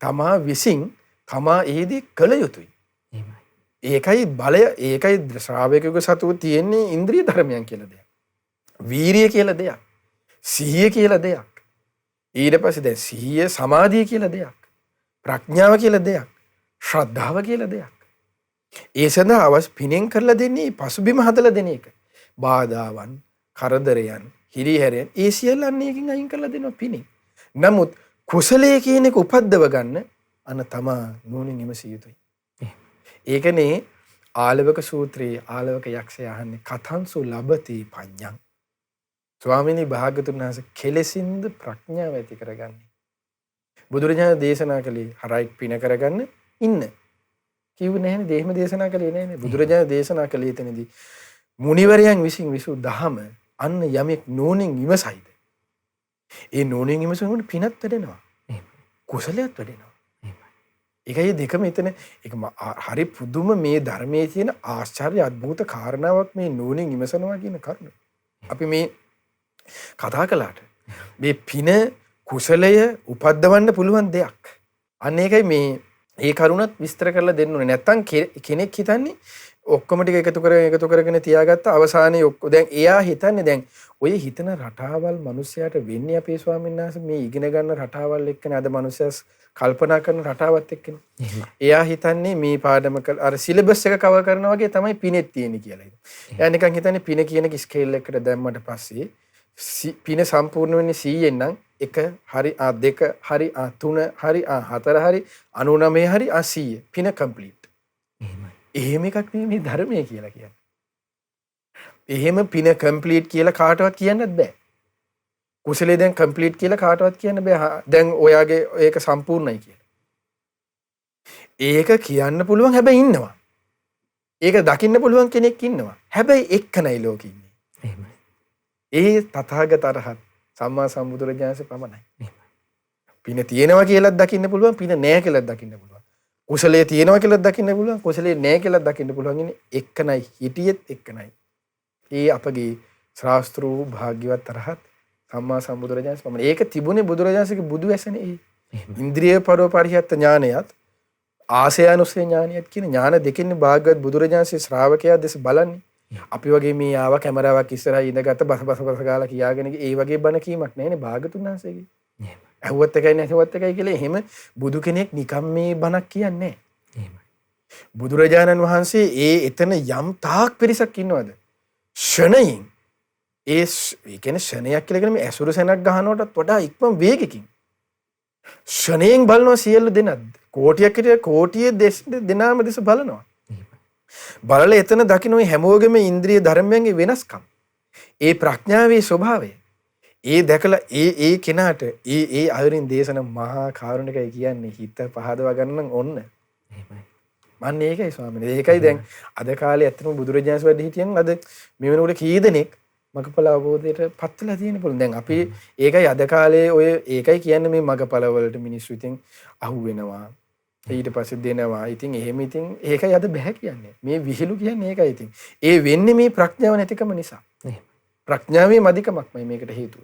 තමා විසින් තමා ඒදී කළ යුතුයි. එහෙමයි. ඒකයි බලය ඒකයි ශ්‍රාවකයෙකුගේ සතුව තියෙන්නේ ඉන්ද්‍රිය ධර්මයන් කියලා දෙයක්. වීරිය කියලා දෙයක්. සිහිය කියලා දෙයක්. ඊට පස්සේ දැන් සිහිය සමාධිය කියලා දෙයක්. ප්‍රඥාව කියලා දෙයක්. ශ්‍රද්ධාව කියලා දෙයක්. ඒ සඳහා අවශ්‍ය පිනෙන් කරලා දෙන්නේ පසුබිම හදලා දෙන එක. බාධාවන්, කරදරයන්, හිරිහැරයන් ඒ සියල්ල අන්නේකින් අයින් කරලා දෙනවා පිනෙන්. නමුත් කුසලයේ කියන එක උපද්දව ගන්න අන තමා නෝනින් විමසිය යුතුයි. ඒකනේ ආලවක සූත්‍රයේ ආලවක යක්ෂය අහන්නේ කතංසු ලබති පඤ්ඤං. ස්වාමීනි භාග්‍යතුන් වහන්සේ කෙලෙසින්ද ප්‍රඥාව ඇති කරගන්නේ. බුදුරජාණන් දේශනා කළේ හරයි පින කරගන්න ඉන්න. කිව්වේ නැහැනේ දෙහිම දේශනා කළේ නැහැනේ. බුදුරජාණන් දේශනා කළේ එතනදී මුනිවරයන් විසින් විසු දහම අන්න යමෙක් නෝනින් විමසයිද. ඒ නෝනින් විමසනකොට පිනත් වැඩෙනවා. කුසලයක් වැඩෙනවා. ඒකයි දෙකම එතන ඒක හරි පුදුම මේ ධර්මයේ තියෙන ආශ්චර්ය අద్భుත කාරණාවක් මේ නෝනින් විමසනවා කියන කරුණ. අපි මේ කතා කළාට මේ පින කුසලය උපද්දවන්න පුළුවන් දෙයක්. අන්න ඒකයි මේ ඒ කරුණත් විස්තර කරලා දෙන්න ඕනේ. නැත්තම් කෙනෙක් හිතන්නේ ඔක්කොම ටික එකතු කරගෙන තියාගත්ත අවසානයේ ඔක්කො දැන් එයා හිතන්නේ දැන් ඔය හිතන රටාවල් මිනිස්සයාට වෙන්නේ අපේ ස්වාමීන් වහන්සේ මේ ඉගෙන ගන්න රටාවල් එක්කනේ අද මිනිස්සයස් කල්පනා කරන රටාවත් එක්කනේ. එයා හිතන්නේ මේ පාඩම අර සිලබස් එක කවර් කරනවා වගේ තමයි පිනෙත් තියෙන්නේ කියලා. එයා නිකන් හිතන්නේ පින කියන ස්කේල් එකකට දැම්මට පස්සේ පින සම්පූර්ණ වෙන්නේ 100ෙන් නම් 1 හරි 2 හරි 3 හරි 4 හරි 99 හරි 100 පින කම්ප්ලීට්. එහෙම එකක් නෙමෙයි මේ ධර්මය කියලා කියන්නේ. එහෙම පින කම්ප්ලීට් කියලා කාටවත් කියන්නත් බෑ. කුසලයේ දැන් කම්ප්ලීට් කියලා කාටවත් කියන්න බෑ. දැන් ඔයාගේ ඒක සම්පූර්ණයි කියලා. ඒක කියන්න පුළුවන් හැබැයි ඉන්නවා. ඒක දකින්න පුළුවන් කෙනෙක් ඉන්නවා. හැබැයි එක්කනයි ලෝකෙ ඉන්නේ. එහෙමයි. ඒ තථාගත අරහත් සම්මා සම්බුදුරජාණන්සේ පමණයි. පින තියෙනවා කියලාත් දකින්න පුළුවන්, පින නැහැ කියලාත් දකින්න පුළුවන්. කුසලයේ තියෙනවා කියලා දකින්න පුළුවන්, කුසලයේ නැහැ කියලා දකින්න පුළුවන්. ඉන්නේ එක්කනයි, හිටියෙත් එක්කනයි. ඒ අපගේ ශාස්ත්‍ර වූ භාග්‍යවත් අරහත් සම්මා සම්බුදුරජාණන් වහන්සේ. ඒක තිබුණේ බුදුරජාණන්සේගේ බුදු වැසනේ. ඉන්ද්‍රිය පරිහත් ඥානයත් ආසයානුසේ ඥානියත් කියන ඥාන දෙකෙන් භාග්‍යවත් බුදුරජාණන්සේ ශ්‍රාවකයා දැස බලන්නේ. අපි වගේ මේ ආව කැමරාවක් ඉස්සරහා ඉඳගත්ත බස ගාලා කියාගෙන ඒ වගේ බණ කීමක් නැහැනේ භාගතුන් වහන්සේගේ. ඇහුවත් එකයි නැහුවත් එකයි කියලා එහෙම බුදු කෙනෙක් නිකම් මේ බණක් කියන්නේ නැහැ. බුදුරජාණන් වහන්සේ එතන යම් තාක් පිරිසක් ඉන්නවද? ෂණයෙන් ඒ කියන්නේ ෂණයක් කියලා කියන්නේ ඇසුරු සෙනක් ගහනකොටත් වඩා ඉක්මන් වේගකින් ෂණයෙන් බලනවා සියලු දෙනාද කෝටියක් හිටිය කෝටියේ දෙනාම දෙස බලනවා. බලලා එතන දකින්න ඔය හැමෝගෙම ඉන්ද්‍රිය ධර්මයන්ගේ වෙනස්කම්. ඒ ප්‍රඥාවේ ස්වභාවය. ඒ දැකලා ඒ කෙනාට ඒ අයරින් දේශන මහා කාරුණිකයි කියන්නේ හිත පහදවා ගන්න නම් ඔන්න. එහෙමයි. මම ඒකයි ස්වාමීනි. ඒකයි දැන් අද කාලේ ඇත්තටම බුදුරජාණන් වැඩි හිටියන් අද මේ වෙනකොට කී දෙනෙක් මගපල අවබෝධයට පත් වෙලා තියෙන පුළුවන්. දැන් අපි ඒකයි අද කාලේ ඔය ඒකයි කියන්නේ මේ මගපල වලට මිනිස්සු ඉතින් අහු වෙනවා. ඊට පස්සේ දෙනවා. ඉතින් එහෙම ඉතින් ඒකයි අද බෑ කියන්නේ. මේ විහිළු කියන්නේ ඒකයි ඉතින්. ඒ වෙන්නේ මේ ප්‍රඥාව නැතිකම නිසා. ප්‍රඥාවේ මදිකමක්මයි මේකට හේතුව.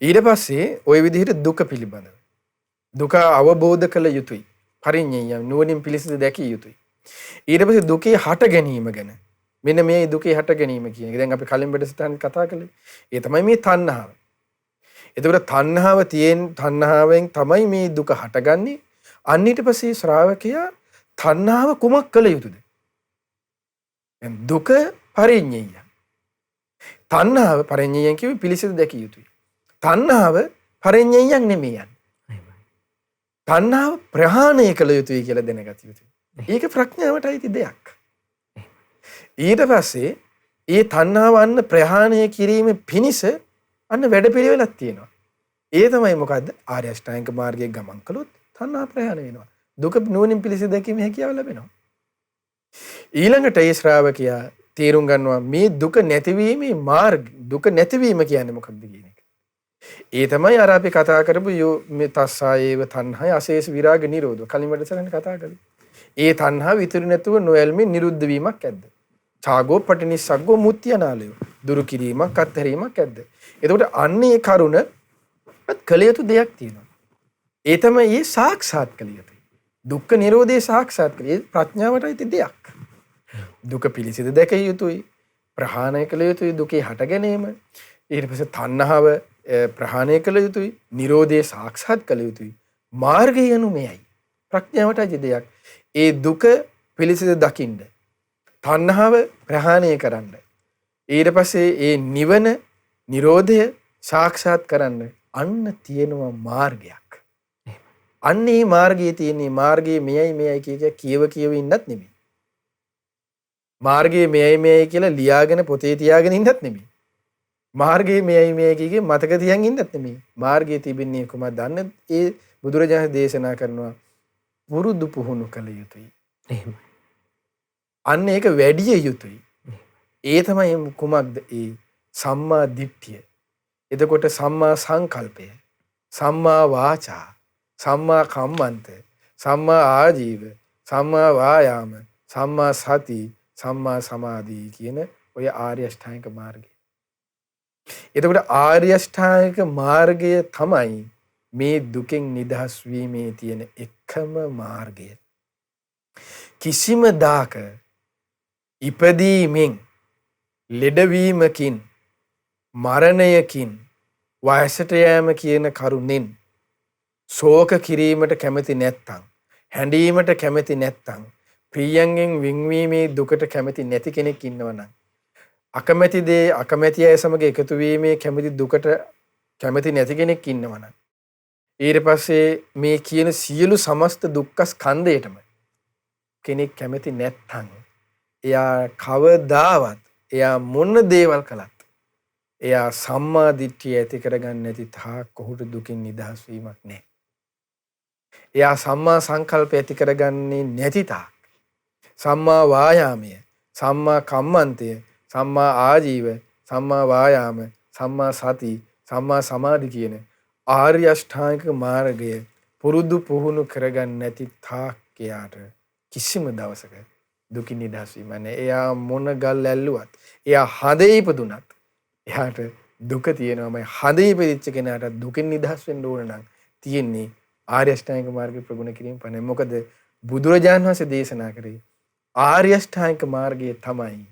ඊට පස්සේ ওই විදිහට දුක පිළිබඳව දුක අවබෝධ කළ යුතුයි. පරිඤ්ඤය නුවණින් පිළිසිඳ දැකිය යුතුයි. ඊට පස්සේ දුකේ හට ගැනීම ගැන මෙන්න මේ දුකේ හට ගැනීම කියන එක දැන් අපි කලින් වැඩසටහන කතා කළේ. ඒ තමයි මේ තණ්හාව. එතකොට තණ්හාවෙන් තමයි මේ දුක හටගන්නේ. අන්න ඊට පස්සේ ශ්‍රාවකයා තණ්හාව කුමක් කළ යුතුද? දුක පරිඤ්ඤය. තණ්හාව පරිඤ්ඤයෙන් කියුවේ පිළිසිඳ දැකිය යුතුයි. තණ්හාව පරිඤ්ඤයක් නෙමෙයි යන්නේ. තණ්හාව ප්‍රහාණය කළ යුතුයි කියලා දැනගත යුතුයි. ඒක ප්‍රඥාවට අයිති දෙයක්. ඊට පස්සේ ඒ තණ්හාව අන්න ප්‍රහාණය කිරීම පිණිස අන්න වැඩපිළිවෙලක් තියෙනවා. ඒ තමයි මොකද්ද? ආර්ය අෂ්ටාංගික මාර්ගයේ ගමන් කළොත් තණ්හා ප්‍රහාණය වෙනවා. දුක නුවණින් පිළිසිඳ දැකීමේ හැකියාව ලැබෙනවා. ඊළඟට ඒ ශ්‍රාවකයා තේරුම් ගන්නවා මේ දුක නැතිවීමේ මාර්ග දුක නැතිවීම කියන්නේ මොකක්ද කියන එක. ඒ තමයි අර අපි කතා කරපු මේ තස්සායේව තණ්හය අශේෂ විරාග නිරෝධ කලින් වැඩසටහන කතා කළේ. ඒ තණ්හාව විතර නැතුව නොයල්මේ නිරුද්ධ වීමක් ඇද්ද? ඡාගෝ පටිනිස්සග්ගෝ මුත්‍යනාලය. දුරු කිරීමක් අත්හැරීමක් ඇද්ද? එතකොට අන්නේ කරුණ කළ යුතු දෙයක් තියෙනවා. ඒ තමයි මේ සාක්ෂාත් කළ යුතුයි. දුක්ඛ නිරෝධේ සාක්ෂාත් කළේ ප්‍රඥාවට අයිති දෙයක්. දුක පිළිසිඳ දැකිය යුතුයි. ප්‍රහාණය කළ යුතුයි දුකේ හට ගැනීම. ඊට පස්සේ තණ්හාව ප්‍රහාණය කළ යුතුයි. නිරෝධය සාක්ෂාත් කළ යුතුයි. මාර්ගය යනු මෙයයි. ප්‍රඥාවට අයිති දෙයක්. ඒ දුක පිළිසිඳ දකින්න. තණ්හාව ප්‍රහාණය කරන්න. ඊට පස්සේ ඒ නිවන නිරෝධය සාක්ෂාත් කරන්න අන්න තියෙනවා මාර්ගයක්. අන්න ඒ මාර්ගයේ තියෙන මාර්ගයේ මෙයයි කියව ඉන්නත් නෙමෙයි. මාර්ගයේ මෙයයි කියලා ලියාගෙන පොතේ තියාගෙන ඉන්නත් නෙමෙයි. මාර්ගයේ මෙයයි කියේ මතක තියන් ඉන්නත් නෙමෙයි. මාර්ගයේ තිබෙන්නේ කොහොමද දන්නේ? ඒ බුදුරජාණන් දේශනා කරනවා පුරුදු පුහුණු කළ යුතුයි. එහෙමයි. අන්න ඒක වැඩි යුතුයි. ඒ තමයි කුමක්ද? ඒ සම්මා දිට්ඨිය. එතකොට සම්මා සංකල්පය, සම්මා වාචා, සම්මා කම්මන්ත, සම්මා ආජීව, සම්මා වායාම, සම්මා සති, සම්මා සමාධි කියන ඔය ආර්ය අෂ්ටාංගික මාර්ගය. එතකොට ආර්ය අෂ්ටාංගික මාර්ගය තමයි මේ දුකෙන් නිදහස් වීමේ තියෙන එකම මාර්ගය. කිසිම දාක ඉපදීමෙන් ලෙඩවීමකින් මරණයකින් වයසට යෑම කියන කරුණෙන් ශෝක කිරීමට කැමති නැත්තම් හැඬීමට කැමති නැත්තම් ප්‍රියයන්ගෙන් වින්වීමේ දුකට කැමති නැති කෙනෙක් ඉන්නවනම් අකමැති දේ අකමැති අය සමග එකතු වීමේ කැමති දුකට කැමති නැති කෙනෙක් ඉන්නවනම් ඊට පස්සේ මේ කියන සියලු සමස්ත දුක්ඛ ස්කන්ධයටම කෙනෙක් කැමති නැත්තම් එයා කවදාවත් එයා මොන දේවල් කළත් එයා සම්මා දිට්ඨිය ඇති කරගන්න නැති තාක් කොහොට දුකින් නිදහස් වීමක් නැහැ. එයා සම්මා සංකල්ප ඇති කරගන්නේ නැති තාක් සම්මා වායාමය, සම්මා කම්මන්තය, සම්මා ආජීව, සම්මා වායාම, සම්මා සති, සම්මා සමාධි කියන ආර්ය අෂ්ටාංගික මාර්ගය පුරුදු පුහුණු කරගන්න නැති තාක් එයාට කිසිම දවසක දුකින් නිදහස් වීම නැහැ. එයා මොන ගල් ඇල්ලුවත්, එයා හදේ ඉපදුනත් එයාට දුක තියෙනවාමයි. හදේ ඉපදිච්ච කෙනාට දුකින් නිදහස් වෙන්න ඕන නම් තියෙන්නේ ආර්ය අෂ්ටාංගික මාර්ගය ප්‍රගුණ කිරීම පමණයි. මොකද බුදුරජාණන් වහන්සේ දේශනා කරේ ආර්ය අෂ්ටාංගික මාර්ගය තමයි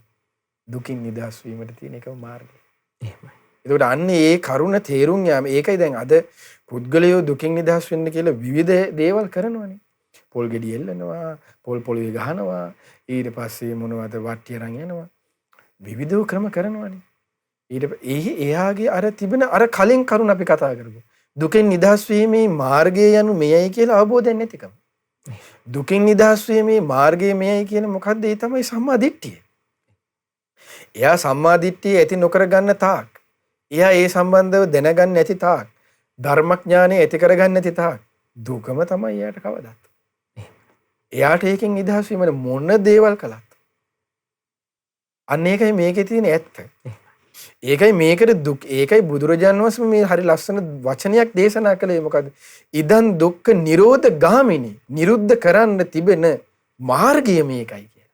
දුකින් නිදහස් වීමට තියෙන එකම මාර්ගය. එහෙමයි. ඒකට අන්නේ ඒ කරුණ තේරුම් යාම ඒකයි දැන් අද පුද්ගලයෝ දුකින් නිදහස් වෙන්න කියලා විවිධ දේවල් කරනවානේ. පොල් ගෙඩි එල්ලනවා, පොල් පොළවේ ගහනවා, ඊට පස්සේ මොනවද වට්ටිය අරන් යනවා. විවිධ ක්‍රම කරනවානේ. එයාගේ අර තිබෙන අර කලින් කරුණ අපි කතා කරමු. දුකෙන් නිදහස් වීමේ මාර්ගය යනු මෙයයි කියලා අවබෝධයක් නැතිකම. දුකින් නිදහස් වීමේ මාර්ගය මෙයයි කියන මොකද්ද? ඒ තමයි සම්මා දිට්ඨිය. එයා සම්මා දිට්ඨිය ඇති නොකර ගන්න තාක්, එයා ඒ සම්බන්ධව දැනගන්න නැති තාක්, ධර්මඥානෙ ඇති කරගන්න නැති තාක් දුකම තමයි එයාට කවදාත්. එයාට ඒකෙන් නිදහස් වීමට මොන දේවල් කළත් අන්න ඒකයි මේකේ තියෙන ඇත්ත. ඒකයි මේකට දුක්. ඒකයි බුදුරජාණන් වහන්සේ මේ හරි ලස්සන වචනයක් දේශනා කළේ. මොකද? ඉදන් දුක්ඛ නිරෝධ ගාමිනී. නිරුද්ධ කරන්න තිබෙන මාර්ගය මේකයි කියලා.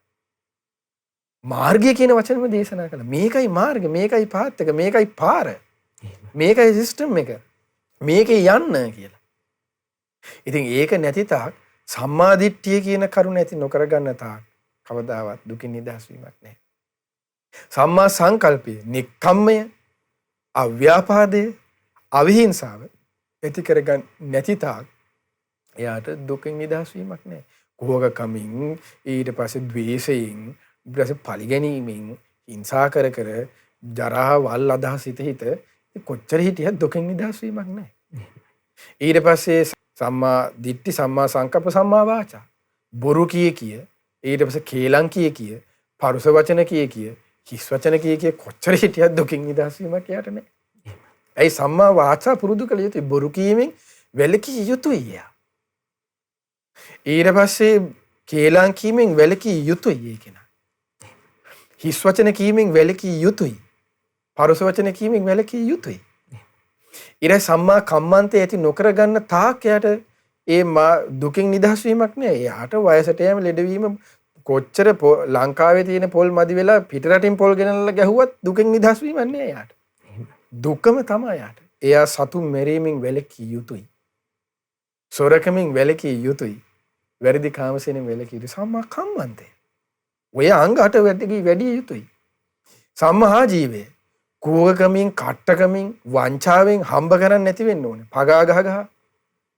මාර්ගය කියන වචනම දේශනා කළා. මේකයි මාර්ගය, මේකයි පාත් එක, මේකයි පාර, මේකයි සිස්ටම් එක, මේකේ යන්න කියලා. ඉතින් ඒක නැති තාක් සම්මා දිට්ඨිය කියන කරුණ ඇති නොකර ගන්න තාක් කවදාවත් දුකින් නිදහස් වීමක් නැහැ. සම්මා සංකල්පය, නික්කම්මය, අව්‍යාපාදය, අවිහිංසාව ඇති කරගන්න නැති තාක් එයාට දුකින් නිදහස් වීමක් නැහැ. කෝගකමින්, ඊට පස්සේ ද්වේෂයෙන්, ඊට පස්සේ පරිගැනීමෙන්, හිංසා කර කර, ජරා වල් අදහස් හිත කොච්චර හිටියත් දුකින් නිදහස් වීමක් නැහැ. ඊට පස්සේ සම්මා දිට්ඨි, සම්මා සංකප්ප, සම්මා වාචා. බොරු කිය, ඊට පස්සේ කේලම් කිය, පරුස වචන කිය, හිස් වචන කිය කොච්චර හිටියත් දුකින් නිදහස් වීමක් එයාට නැහැ. ඇයි? සම්මා වාචා පුරුදු කළ යුතුයි. බොරු කීමෙන් වැළකී යුතුයි එයා. ඊට පස්සේ කේලම් කීමෙන් වැළකී යුතුයි ඒ කෙනා. හිස් වචන කීමෙන් වැළකී යුතුයි. පරුස වචන කීමෙන් වැළකී යුතුයි. ඊට සම්මා කම්මන්තය ඇති නොකර ගන්න තාක් එයාට ඒ දුකින් නිදහස් වීමක් නෑ. එයාට වයසට යෑම, ලෙඩවීම කොච්චර ලංකාවේ තියෙන පොල් මදි වෙලා පිටරටින් පොල් ගෙනල්ලා ගැහුවත් දුකින් නිදහස් වීමක් නෑ එයාට. දුකම තමයි එයාට. එයා සතුන් මැරීමෙන් වැළකී යුතුයි. සොරකමින් වැළකී යුතුයි. වැරදි කාමසේනෙන් වැළකී යුතුයි. සම්මා කම්මන්තය. ඔය අංග 8 වැඩි යුතුයි. සම්මා ජීවය. කෝගකමින්, කට්ටකමින්, වංචාවෙන් හම්බ කරන්නේ නැති වෙන්න ඕනේ. පගා ගහ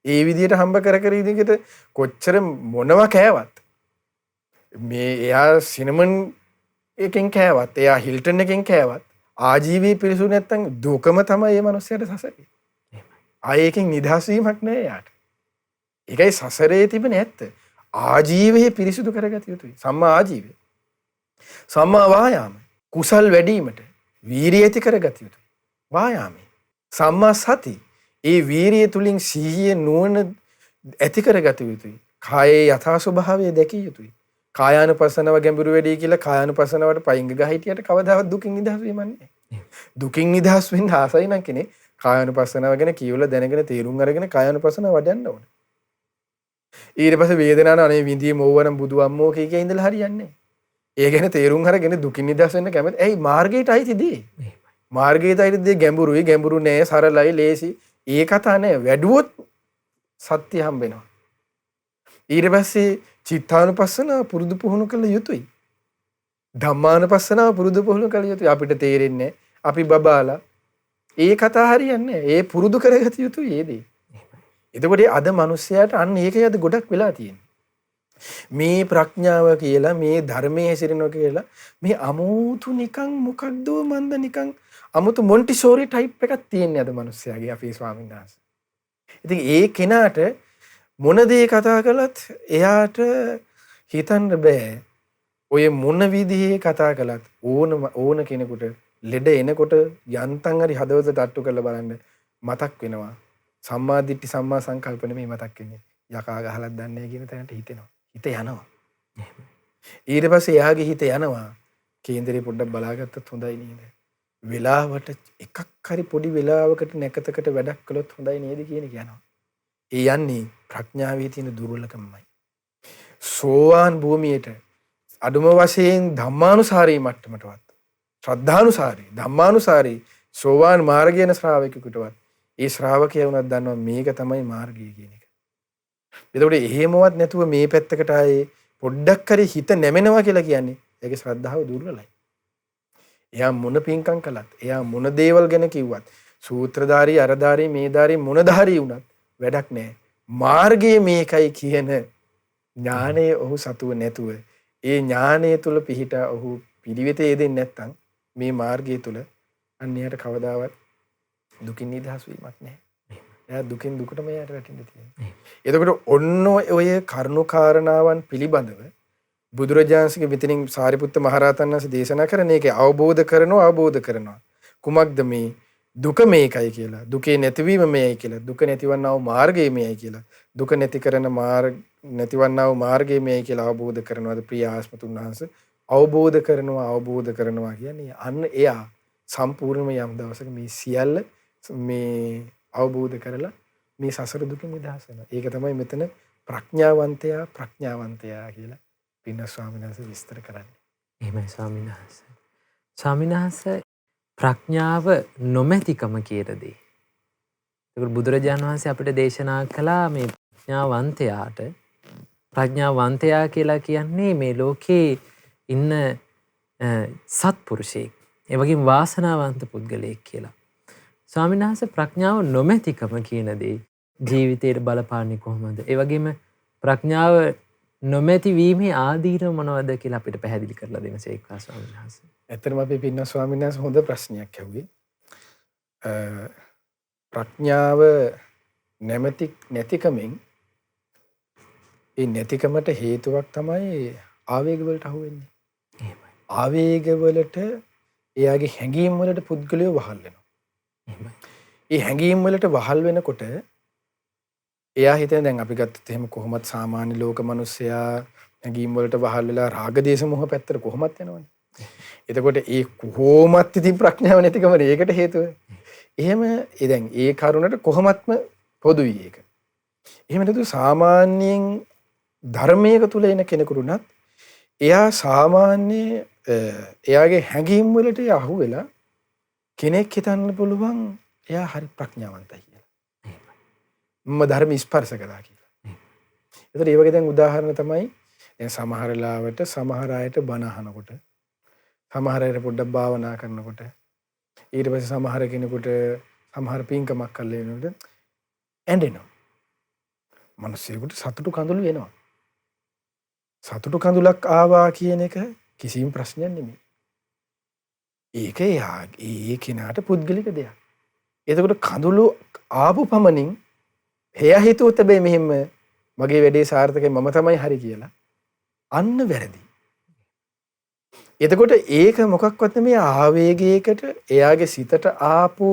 ඒ විදිහට හම්බ කර ඉදිකට කොච්චර මොනවා කෑවත් මේ එයා සිනමන් එකෙන් කෑවත්, එයා හිල්ටන් එකෙන් කෑවත් ආජීවී පිරිසු නැත්තම් දුකම තමයි මේ මිනිස්සයාට සසරේ. ආයෙකින් නිදහස් වීමක් නෑ එයාට. ඒකයි සසරේ තිබෙන ඇත්ත. ආජීවයේ පිරිසුදු කරගත යුතුයි. සම්මා ආජීවය. සම්මා වායාම. කුසල් වැඩිවීමට වීරිය ඇති කරගත යුතුයි. වායාමයි. සම්මා සති. ඒ වීරිය තුලින් සිහිය නුවණ ඇති කරගත යුතුයි. කායේ යථා ස්වභාවය දැකිය යුතුයි. කායානුපස්සනාව ගැඹුරු වැඩි කියලා කායානුපස්සනාවට පයින් ගහ හිටියට කවදාවත් දුකින් නිදහස් වෙන්නේ නැහැ. දුකින් නිදහස් වෙන්න ආසයි නම් කෙනෙක් කායානුපස්සනාව ගැන කියවලා දැනගෙන තේරුම් අරගෙන කායානුපස්සනාව වඩන්න ඕනේ. ඊට පස්සේ වේදනාව අනේ විඳී මොවවනම් බුදු අම්මෝ කිය ඉඳලා හරියන්නේ නැහැ. ඒ ගැන තේරුම් අරගෙන දුකින් නිදහස් වෙන්න කැමති. ඇයි? මාර්ගයට අයිතිදී. මාර්ගයට අයිතිදී ගැඹුරුයි, ගැඹුරු නෑ, සරලයි, ලේසි. ඒ කතා නෑ. වැඩුවොත් සත්‍ය හම්බ වෙනවා. ඊට පස්සේ චිත්තානුපස්සන පුරුදු පුහුණු කළ යුතුයි. ධම්මානුපස්සනාව පුරුදු පුහුණු කළ යුතුයි. අපිට තේරෙන්නේ අපි බබාලා ඒ කතා හරියන්නේ. ඒ පුරුදු කරගත යුතුයි ඒ දේ. එතකොට අද මිනිස්සයාට අන්න ඒකයි අද ගොඩක් වෙලා තියෙන්නේ. මේ ප්‍රඥාව කියලා මේ ධර්මයේ හැසිරෙනවා කියලා මේ අමුතු නිකන් මොකක්ද මන්ද නිකන් අමුතු මොන්ටිසෝරි ටයිප් එකක් තියෙන්නේ අද මිනිස්සයාගේ අපේ ස්වාමීන් වහන්සේ. ඉතින් ඒ කෙනාට මොන දේ කතා කළත් එයාට හිතන්න බෑ. ඔය මොන විදිහේ කතා කළත් ඕන කෙනෙකුට ලෙඩ එනකොට යන්තම් හරි හදවත තට්ටු කරලා බලන්න මතක් වෙනවා. සම්මා දිට්ඨි සම්මා සංකල්ප නෙමෙයි මතක් වෙන්නේ. යකා ගහලක් දන්නේ කියන තැනට හිතෙනවා. හිත යනවා. ඊට පස්සේ එයාගේ හිත යනවා. කේන්දරේ පොඩ්ඩක් බලාගත්තත් හොඳයි නේද? වෙලාවට එකක් හරි පොඩි වෙලාවකට නැකතකට වැඩක් කළොත් හොඳයි නේද කියන එක යනවා. ඒ යන්නේ ප්‍රඥාවේ තියෙන දුර්වලකමයි. සෝවාන් භූමියට අඩුම වශයෙන් ධම්මානුසාරී මට්ටමටවත් ශ්‍රද්ධානුසාරී ධම්මානුසාරී සෝවාන් මාර්ගයන ශ්‍රාවකෙකුටවත් ඒ ශ්‍රාවකයා වුණත් දන්නවා මේක තමයි මාර්ගය කියන එක. එතකොට එහෙමවත් නැතුව මේ පැත්තකට ආයේ පොඩ්ඩක් හරි හිත නැමෙනවා කියලා කියන්නේ ඒකේ ශ්‍රද්ධාව දුර්වලයි. එයා මොන පින්කම් කළත් එයා මොන දේවල් ගැන කිව්වත් සූත්‍රධාරී අරධාරී මේධාරී මොනධාරී වුණත් වැඩක් නැහැ. මාර්ගය මේකයි කියන ඥානය ඔහු සතුව නැතුව ඒ ඥානය තුල පිහිටා ඔහු පිළිවෙතේ යෙදෙන්නේ නැත්නම් මේ මාර්ගය තුල අන්‍යයට කවදාවත් දුකින් නිදහස් වීමක් නැහැ. එයා දුකින් දුකටම යට වැටෙන්න තියෙනවා. එතකොට ඔන්න ඔය කරුණු කාරණාවන් පිළිබඳව බුදුරජාණන්සේ මෙතනින් සාරිපුත්ත මහරහතන් වහන්සේ දේශනා කරන එක අවබෝධ කරනවා. කුමක්ද මේ දුක මේකයි කියලා. දුකේ නැතිවීම මේයි කියලා. දුක නැතිවන්නා වූ මාර්ගය මේයි කියලා. දුක නැතිවන්නා වූ මාර්ගය මේයි කියලා අවබෝධ කරනවාද ප්‍රිය ආස්මතුන් වහන්සේ අවබෝධ කරනවා කියන්නේ අන්න එයා සම්පූර්ණම යම් දවසක මේ සියල්ල මේ අවබෝධ කරලා මේ සසර දුකින් නිදහස් වෙනවා. ඒක තමයි මෙතන ප්‍රඥාවන්තයා කියලා පින්න ස්වාමීන් වහන්සේ විස්තර කරන්නේ. එහෙමයි ස්වාමීන් වහන්සේ. ස්වාමීන් වහන්සේ ප්‍රඥාව නොමැතිකම කියන දේ. ඒක බුදුරජාණන් වහන්සේ අපිට දේශනා කළා මේ ප්‍රඥාවන්තයා කියලා කියන්නේ මේ ලෝකේ ඉන්න සත්පුරුෂයෙක්. ඒ වගේම වාසනාවන්ත පුද්ගලයෙක් කියලා. ස්වාමීන් වහන්සේ ප්‍රඥාව නොමැතිකම කියන දේ ජීවිතේට බලපාන්නේ කොහොමද? ඒ වගේම ප්‍රඥාව නොමැති වීමේ ආදීනව මොනවද කියලා අපිට පැහැදිලි කරලා දෙන්න සේක්වා ස්වාමීන් වහන්සේ. ඇත්තටම අපි පින්න ස්වාමීන් වහන්සේ හොඳ ප්‍රශ්නයක් ඇහුවේ. ප්‍රඥාව නැතිකමෙන් ඒ නැතිකමට හේතුවක් තමයි ආවේග වලට අහු වෙන්නේ. එහෙමයි. ආවේග වලට එයාගේ හැඟීම් වලට පුද්ගලයෝ වහල් වෙනවා. එහෙමයි. ඒ හැඟීම් වලට වහල් වෙනකොට එයා හිතන දැන් අපි ගත්තත් එහෙම කොහොමත් සාමාන්‍ය ලෝක මිනිස්සයා හැඟීම් වලට වහල් වෙලා රාග දේශ මොහ පැත්තට කොහොමත් යනවනේ. එතකොට ඒ කොහොමත් ඉතින් ප්‍රඥාව නැතිකමනේ ඒකට හේතුව. එහෙම දැන් ඒ කරුණට කොහොමත්ම පොදුයි ඒක. එහෙම නැතු සාමාන්‍යයෙන් ධර්මයක තුල එන කෙනෙකුට එයා සාමාන්‍ය එයාගේ හැඟීම් වලට අහු වෙලා කෙනෙක් හිතන්න පුළුවන් එයා හරි ප්‍රඥාවන්තයි කියලා. මම ධර්ම ස්පර්ශ කළා කියලා. ඒතර ඒ වගේ දැන් උදාහරණ තමයි දැන් සමහර ලාවට සමහර අයට බණ අහනකොට සමහර අයට පොඩ්ඩක් භාවනා කරනකොට ඊට පස්සේ සමහර කෙනෙකුට සමහර පින්කමක් කරලා එනකොට ඇඬෙනවා. මිනිස්සුන්ට සතුටු කඳුළු එනවා. සතුටු කඳුලක් ආවා කියන එක කිසිම ප්‍රශ්නයක් නෙමෙයි. ඒක ඒ කෙනාට පුද්ගලික දෙයක්. එතකොට කඳුළු ආපු පමණින් එයා හිතුවත් හැබැයි මෙහෙම මගේ වැඩේ සාර්ථකයි මම තමයි හරි කියලා අන්න වැරදි. එතකොට ඒක මොකක්වත් නෙමෙයි ආවේගයකට එයාගේ සිතට ආපු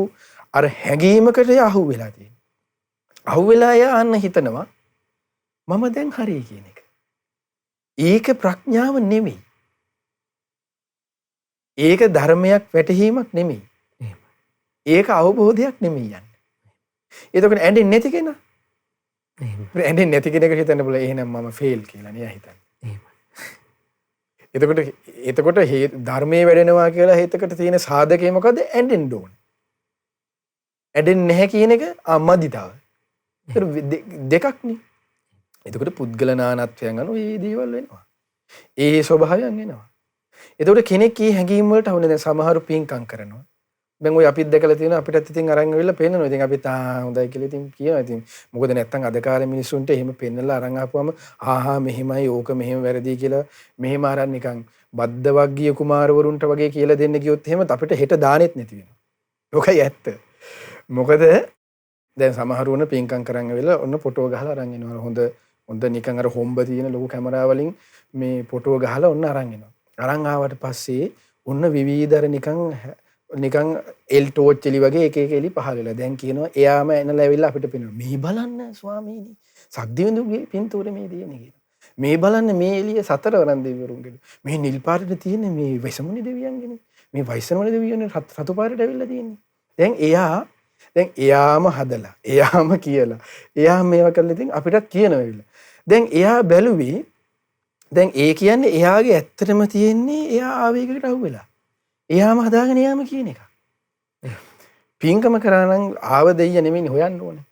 අර හැඟීමකට අහු වෙලා තියෙනවා. අහු වෙලා එයා අන්න හිතනවා මම දැන් හරි කියන එක. ඒක ප්‍රඥාව නෙමෙයි. ඒක ධර්මයක් වැටහීමක් නෙමෙයි. ඒක අවබෝධයක් නෙමෙයි යන්නේ. එතකොට ඇඬෙන්නේ නැති කෙනා. ඇඬෙන්නේ නැති කෙනෙකුට හිතන්න බල එහෙනම් මම ෆේල් කියලා නේ හිතන්නේ. එතකොට ධර්මයේ වැඩෙනවා කියලා හිතකට තියෙන සාධකේ මොකද? ඇඬෙන්න ඕන. ඇඬෙන්නේ නැහැ කියන එක අමදිතාව. දෙකක් නේ. එතකොට පුද්ගල නානත්වයන් අනුව මේ දේවල් වෙනවා. ඒ ස්වභාවයන් එනවා. එතකොට කෙනෙක් මේ හැඟීම් වලට හුනේ දැන් සමහරු පින්කම් කරනවා. දැන් ඔය අපිත් දැකලා තියෙනවා අපිටත් ඉතින් අරන් ඇවිල්ලා පේනවා. ඉතින් අපිත් හොඳයි කියලා ඉතින් කියනවා. ඉතින් මොකද නැත්තම් අද කාලේ මිනිස්සුන්ට එහෙම පෙන්නලා අරන් ආපුවම මෙහෙමයි ඕක මෙහෙම වැරදි කියලා මෙහෙම අරන් නිකන් බද්ද වග්ගීය කුමාරවරුන්ට වගේ කියලා දෙන්න ගියොත් එහෙම අපිට හෙට දානෙත් නැති වෙනවා. ඕකයි ඇත්ත. මොකද දැන් සමහරු වුණ පින්කම් කරන් ඇවිල්ලා ඔන්න ෆොටෝ ගහලා අරන් එනවා. හොඳ නිකන් අර හොම්බ තියෙන ලොකු කැමරා වලින් මේ ෆොටෝ ගහලා ඔන්න අරන් එනවා. අරන් ආවට පස්සේ ඔන්න විවිධර නිකන් එල් ටෝච් එලි වගේ එක එලි පහල වෙලා දැන් කියනවා එයාම එනලා ඇවිල්ලා අපිට පෙන්නනවා මේ බලන්න ස්වාමීනි සක්දිවිඳුගේ පින්තූරේ මේ තියෙන්නේ කියලා. මේ බලන්න මේ එළිය සතරවරන් දෙවිවරුන්ගේ. මේ නිල් පාටට තියෙන මේ වෙසමුණි දෙවියන්ගේනේ. මේ වෛසනවල දෙවියන්ගේ රතු පාටට ඇවිල්ලා තියෙන්නේ. දැන් එයාම හදලා එයාම කියලා එයා මේවා කරලා ඉතින් අපිටත් කියනවා ඇවිල්ලා. දැන් එයා බැලුවේ දැන් ඒ කියන්නේ එයාගේ ඇත්තටම තියෙන්නේ එයා ආවේගයකට අහු වෙලා. එයාම හදාගෙන යාම කියන එක. පින්කම කරා නම් ආව දෙයිය නෙමෙයි හොයන්න ඕනේ.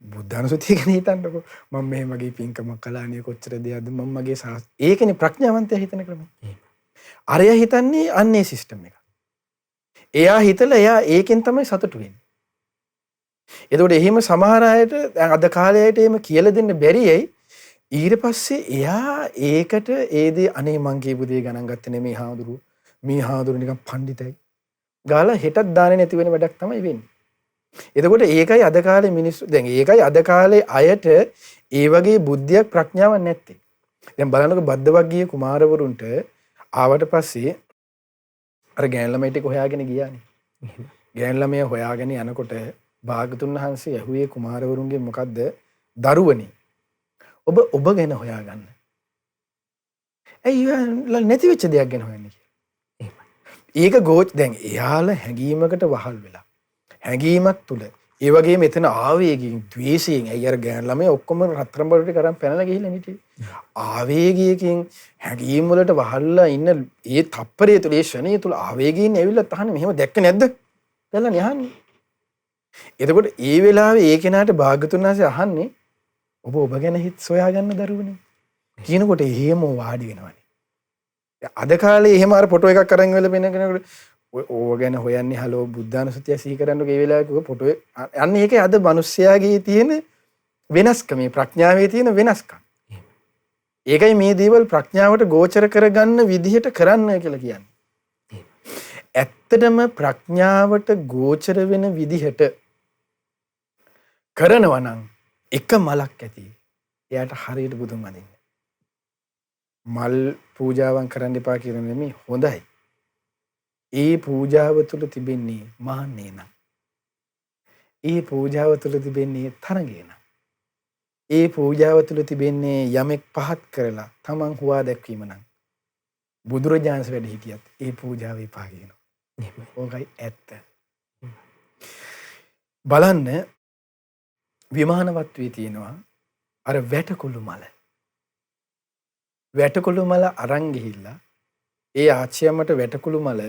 බුද්ධානුස්සතිය ගැන හිතන්නකෝ. මම මේ මගේ පින්කමක් කළානේ කොච්චර දෙයක්ද මම මගේ ඒකනේ ප්‍රඥාවන්තයා හිතන ක්‍රමය. අරයා හිතන්නේ අන්නේ සිස්ටම් එක. එයා හිතලා එයා ඒකෙන් තමයි සතුටු වෙන්නේ. එතකොට එහෙම සමහර අයට අද කාලයට එහෙම කියලා දෙන්න බැරියයි. ඊට පස්සේ එයා ඒකට ඒ දේ අනේ මං කියපු දේ ගණන් ගත්තේ නෙමේ හාමුදුරුවෝ. මේ හාමුදුරුවෝ නිකන් පඬිතයි. ගාලා හෙටත් දාන්නේ නැති වෙන වැඩක් තමයි වෙන්නේ. එතකොට ඒකයි අද කාලේ මිනිස්සු දැන් ඒකයි අද කාලේ අයට ඒ වගේ බුද්ධියක් ප්‍රඥාවක් නැත්තේ. දැන් බලන්නකො බද්දවග්ගීය කුමාරවරුන්ට ආවට පස්සේ අර ගෑන් ළමයි ටික හොයාගෙන ගියානේ. ගෑන් ළමයා හොයාගෙන යනකොට භාගතුන් වහන්සේ ඇහුවේ කුමාරවරුන්ගේ මොකද්ද? දරුවනේ. ඔබ ගැන හොයාගන්න. ඇයි නැති වෙච්ච දෙයක් ගැන හොයන්නේ කියලා. ඒක දැන් එයාලා හැඟීමකට වහල් වෙලා. හැඟීමක් තුල ඒ වගේම එතන ආවේගයෙන් ද්වේෂයෙන් අය අර ගෑන් ළමයි ඔක්කොම රත්තරන් බඩට කරන් පැනලා ගිහිල්ලා හිටියේ. ආවේගයකින් හැඟීම් වලට වහල්ලා ඉන්න ඒ තප්පරය තුල ඒ ෂණය තුල ආවේගයෙන් ඇවිල්ලා තහන්නේ මෙහෙම දැක්ක නැද්ද? කියලා නහන්නේ. එතකොට ඒ වෙලාවේ ඒ කෙනාට භාග්‍යතුන් වහන්සේ අහන්නේ ඔබ ගැන හිත සොයාගන්න දරුවනේ. කියනකොට එහෙම වාඩි වෙනවනේ. අද කාලේ එහෙම අර ෆොටෝ එකක් අරන් වෙලා වෙන කෙනෙකුට ඕව ගැන හොයන්නේ හලෝ බුද්ධානුස්සතිය සිහි කරන්නකෝ ඒ වෙලාවක ෆොටෝ අන්න ඒකේ අද මිනිස්යාගේ තියෙන වෙනස්කම මේ ප්‍රඥාවේ තියෙන වෙනස්කම්. ඒකයි මේ දේවල් ප්‍රඥාවට ගෝචර කරගන්න විදිහට කරන්න කියලා කියන්නේ. ඇත්තටම ප්‍රඥාවට ගෝචර වෙන විදිහට කරනවා නම් එක මලක් ඇති. එයාට හරියට බුදුන් වදින්න. මල් පූජාවන් කරන්න එපා කියන නෙමෙයි හොඳයි. ඒ පූජාව තුළ තිබෙන්නේ මාන්නේ නම්. ඒ පූජාව තුළ තිබෙන්නේ තරගේ නම්. ඒ පූජාව තුළ තිබෙන්නේ යමෙක් පහත් කරලා තමන් හුවා දැක්වීම නම්. බුදුරජාණන් වැඩ හිටියත් ඒ පූජාව එපා කියනවා. ඕකයි ඇත්ත. බලන්න විමානවත්වයේ තියෙනවා අර වැටකුළු මල. වැටකුළු මල අරන් ගිහිල්ලා ඒ ආච්චියම්මට වැටකුළු මල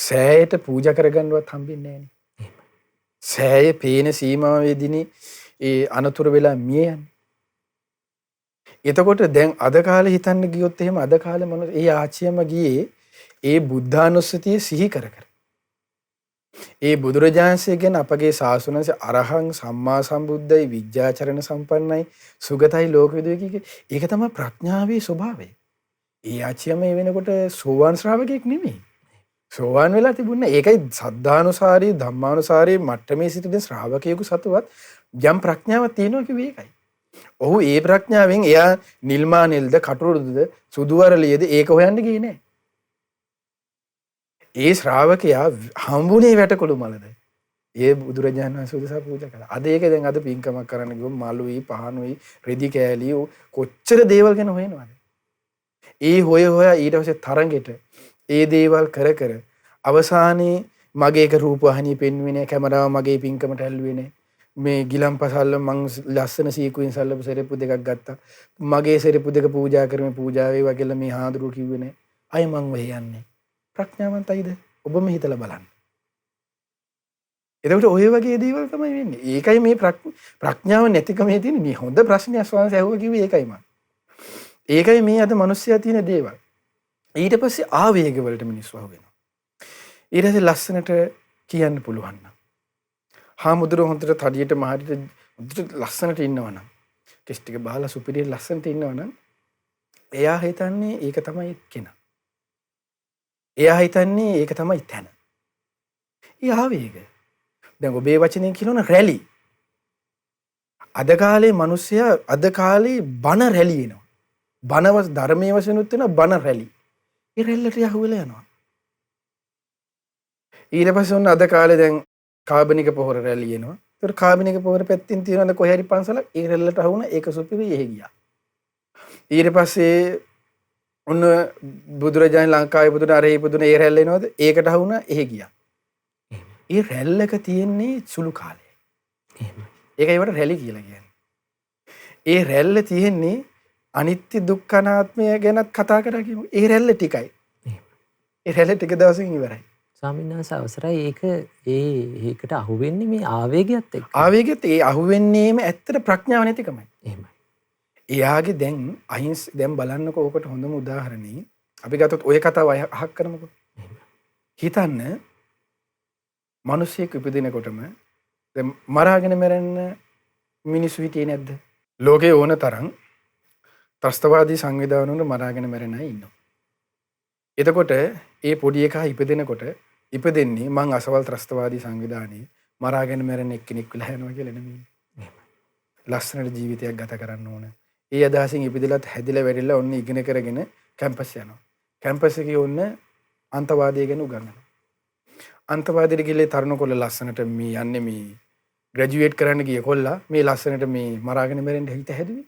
සෑයට පූජා කරගන්නවත් හම්බෙන්නේ නැහනේ. සෑයේ පේන සීමාවේදීනේ ඒ අනතුරු වෙලා මිය යන්නේ. එතකොට දැන් අද කාලේ හිතන්න ගියොත් එහෙම අද කාලේ මොන ඒ ආච්චියම්ම ගියේ ඒ බුද්ධානුස්සතිය සිහි කර කර. ඒ බුදුරජාණන්සේ ගැන අපගේ ශාසනයේ අරහං සම්මා සම්බුද්දයි විද්‍යාචරණ සම්පන්නයි සුගතයි ලෝකවිදු කිය. ඒක තමයි ප්‍රඥාවේ ස්වභාවය. ඒ ආච්චියම මේ වෙනකොට සෝවාන් ශ්‍රාවකෙක් නෙමෙයි. සෝවාන් වෙලා තිබුණේ ඒකයි සද්ධානුසාරී ධම්මානුසාරී මට්ටමේ සිටින ශ්‍රාවකයෙකු සතුවත් යම් ප්‍රඥාවක් තියෙනවා කිව්වේ ඒකයි. ඔහු ඒ ප්‍රඥාවෙන් එයා නිල්මානෙල්ද කටුරුදුද සුදුවරලියද ඒක හොයන්න ගියේ නෑ. ඒ ශ්‍රාවකයා හම්බුනේ වැටකොළු මලද. ඒ බුදුරජාණන් වහන්සේ උදෙසා පූජා කළා. අද ඒක දැන් අද පින්කමක් කරන්න ගියොත් මලුයි පහනුයි රෙදි කෑලි කොච්චර දේවල් ගැන හොයනවද? ඒ හොයා ඊට පස්සේ තරඟෙට ඒ දේවල් කර කර අවසානයේ මගේ එක රූපවාහිනිය පෙන්වුවේ නෑ, කැමරාව මගේ පින්කමට ඇල්ලුවේ නෑ. මේ ගිලම්පසල්ල මං ලස්සන සීකුවෙන් සල්ලපු සෙරෙප්පු දෙකක් ගත්තා. මගේ සෙරෙප්පු දෙක පූජා කරමු පූජා වේවා කියලා මේ හාඳුරු කිව්වේ නෑ. අය මං වෙ යන්නේ. ප්‍රඥාවන්තයිද? ඔබම හිතලා බලන්න. එතකොට ඔය වගේ දේවල් තමයි වෙන්නේ. ඒකයි මේ ප්‍රඥාව නැතිකමේ තියෙන මේ හොඳ ප්‍රශ්නයක් ස්වාමීන් වහන්සේ අහුව කිව්වේ ඒකයි මම. ඒකයි මේ අද මිනිස්සයා තියෙන දේවල්. ඊට පස්සේ ආවේග වලට මිනිස්සු අහු වෙනවා. ඊට පස්සේ ලස්සනට කියන්න පුළුවන් නම් හාමුදුරුවෝ හොඳට තඩියට මහරියට හොඳට ලස්සනට ඉන්නවනම් කෙස් ටික බහලා සුපිරිය ලස්සනට ඉන්නවනම් එයා හිතන්නේ ඒක තමයි කෙනා. එයා හිතන්නේ ඒක තමයි තැන. ඒ ආවේග. දැන් ඔබේ වචනෙන් කියනවනේ රැලි. අද කාලේ මිනිස්සයා අද කාලේ බන රැලි එනවා. බනවස් ධර්මයේ වශයෙන් උත් වෙන බන රැලි. ඒ රැල්ලට යහුවෙලා යනවා. ඊට පස්සේ ඔන්න අද කාලේ දැන් කාබනික පොහොර රැලි එනවා. ඒතර කාබනික පොහොර පැත්තෙන් තියෙනවද කොහේ හරි පන්සලක් ඒ රැල්ලට අහුවුණා ඒක සුපිරි එහෙ ගියා. ඊට පස්සේ ඔන්න බුදුරජාණන් ලංකාවේ බුදුන අරහේ බුදුන ඒ රැල්ල එනවද ඒකට අහුවුණා එහෙ ගියා. ඒ රැල්ලක තියෙන්නේ සුළු කාලය. ඒකයි ඒවට රැලි කියලා කියන්නේ. ඒ රැල්ල තියෙන්නේ අනිත්‍ය දුක්ඛ අනාත්මය ගැනත් කතා කරා කියමු. ඒ රැල්ල ටිකයි. ඒ රැල්ල ටික දවසකින් ඉවරයි. ස්වාමීන් වහන්සේ අවසරයි ඒකට අහු වෙන්නේ මේ ආවේගයත් එක්ක. ආවේගයත් ඒ අහු වෙන්නේම ඇත්තට ප්‍රඥාව නැතිකමයි. එහෙමයි. එයාගේ දැන් බලන්නකෝ ඕකට හොඳම උදාහරණේ අපි ගත්තොත් ඔය කතාව අහක් කරමුකෝ. හිතන්න මිනිස්සෙක් ඉපදිනකොටම දැන් මරාගෙන මැරෙන්න මිනිස්සු හිටියේ නැද්ද? ලෝකේ ඕන තරම් ත්‍රස්තවාදී සංවිධාන වල මරාගෙන මැරෙන අය ඉන්නවා. එතකොට ඒ පොඩි එකා ඉපදෙන්නේ මං අසවල් ත්‍රස්තවාදී සංවිධානයේ මරාගෙන මැරෙන එක්කෙනෙක් වෙලා යනවා කියලා නෙමෙයි. ලස්සනට ජීවිතයක් ගත කරන්න ඕන. ඒ අදහසින් ඉපදිලත් හැදිලා වැඩිලා ඔන්න ඉගෙන කරගෙන කැම්පස් යනවා. කැම්පස් එකේ ඔන්න අන්තවාදය ගැන උගන්වනවා. අන්තවාදයට ගිහලා තරුණ කොල්ල ලස්සනට මේ යන්නේ මේ ග්‍රැජුවේට් කරන්න ගිය කොල්ලා මේ ලස්සනට මේ මරාගෙන මැරෙන්න හිත හැදුවේ.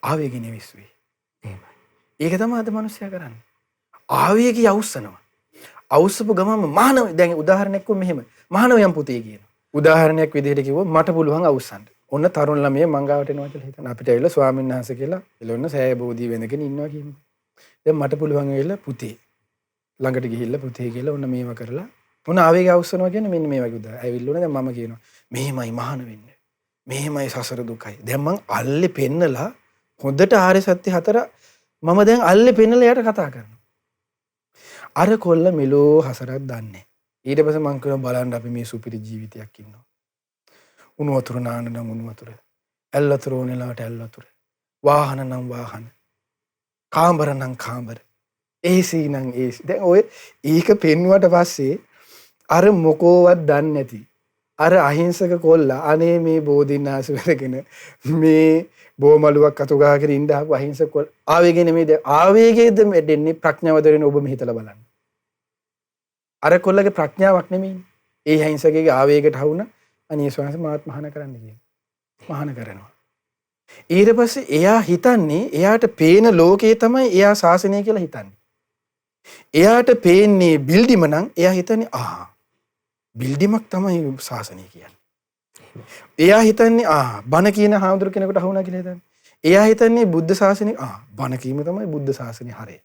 ආවේගින විශ්වේ. එහෙමයි. ඒක තමයි අද මිනිස්සයා කරන්නේ. ආවේගය අවුස්සනවා. අවුස්සපු ගමම මානව දැන් උදාහරණයක් කො මෙහෙම මානවයන් පුතේ කියන. උදාහරණයක් විදිහට කිව්වොත් මට පුළුවන් අවුස්සන්න. ඔන්න තරුණ ළමයා මංගාවට එනවා කියලා හිතන අපිට ඇවිල්ලා ස්වාමීන් වහන්සේ කියලා එළොන්න සෑය බෝධිය වෙනකන් ඉන්නවා කියමු. දැන් මට පුළුවන් වෙලා පුතේ ළඟට ගිහිල්ලා පුතේ කියලා ඔන්න මේව කරලා ඔන්න ආවේගය අවුස්සනවා කියන්නේ මෙන්න මේ වගේ උදාහරණ. ඇවිල්ලා දැන් මම කියනවා මෙහෙමයි මහාන වෙන්නේ. මෙහෙමයි සසර දුකයි. දැන් මං අල්ලේ පෙන්නලා හොඳට ආර්ය සත්‍ය හතර මම දැන් අල්ලේ පෙන්නලා යට කතා කරනවා. අර කොල්ල මෙලෝ හසරක් දන්නේ. ඊට පස්සේ මං කියනවා බලන්න අපි මේ සුපිරි ජීවිතයක් ඉන්නවා. උණු වතුර නාන නම් උණු වතුර. ඇල් වතුර ඕනෙලාට ඇල් වතුර. වාහන නම් වාහන. කාමර නම් කාමර. AC නම් AC. දැන් ඔය ඒක පෙන්වුවට පස්සේ අර මොකෝවත් දන්නේ නැති අර අහිංසක කොල්ලා අනේ මේ බෝධින්නාස වෙරගෙන මේ බෝමලුවක් අතු ගහගෙන ඉඳ ආපු අහිංසක කොල්ල ආවේගය නෙමෙයි ආවේගයේද දෙන්නේ ප්‍රඥාව දරන ඔබ මෙහිතලා බලන්න. අර කොල්ලගේ ප්‍රඥාවක් නෙමෙයි. ඒ අහිංසකගේ ආවේගයට හවුන අනේ ස්වාමීන් වහන්සේ මාත් මහාන කරන්න කියන. මහාන කරනවා. ඊට පස්සේ එයා හිතන්නේ එයාට පේන ලෝකේ තමයි එයා ශාසනය කියලා හිතන්නේ. එයාට පේන්නේ බිල්ඩිම නම් එයා හිතන්නේ බිල්ඩිමක් තමයි ශාසනය කියන්නේ. එයා හිතන්නේ බණ කියන හාමුදුරු කෙනෙකුට අහුණා කියලා හිතන්නේ. එයා හිතන්නේ බුද්ධ ශාසනය බණ කීම තමයි බුද්ධ ශාසනය හරය.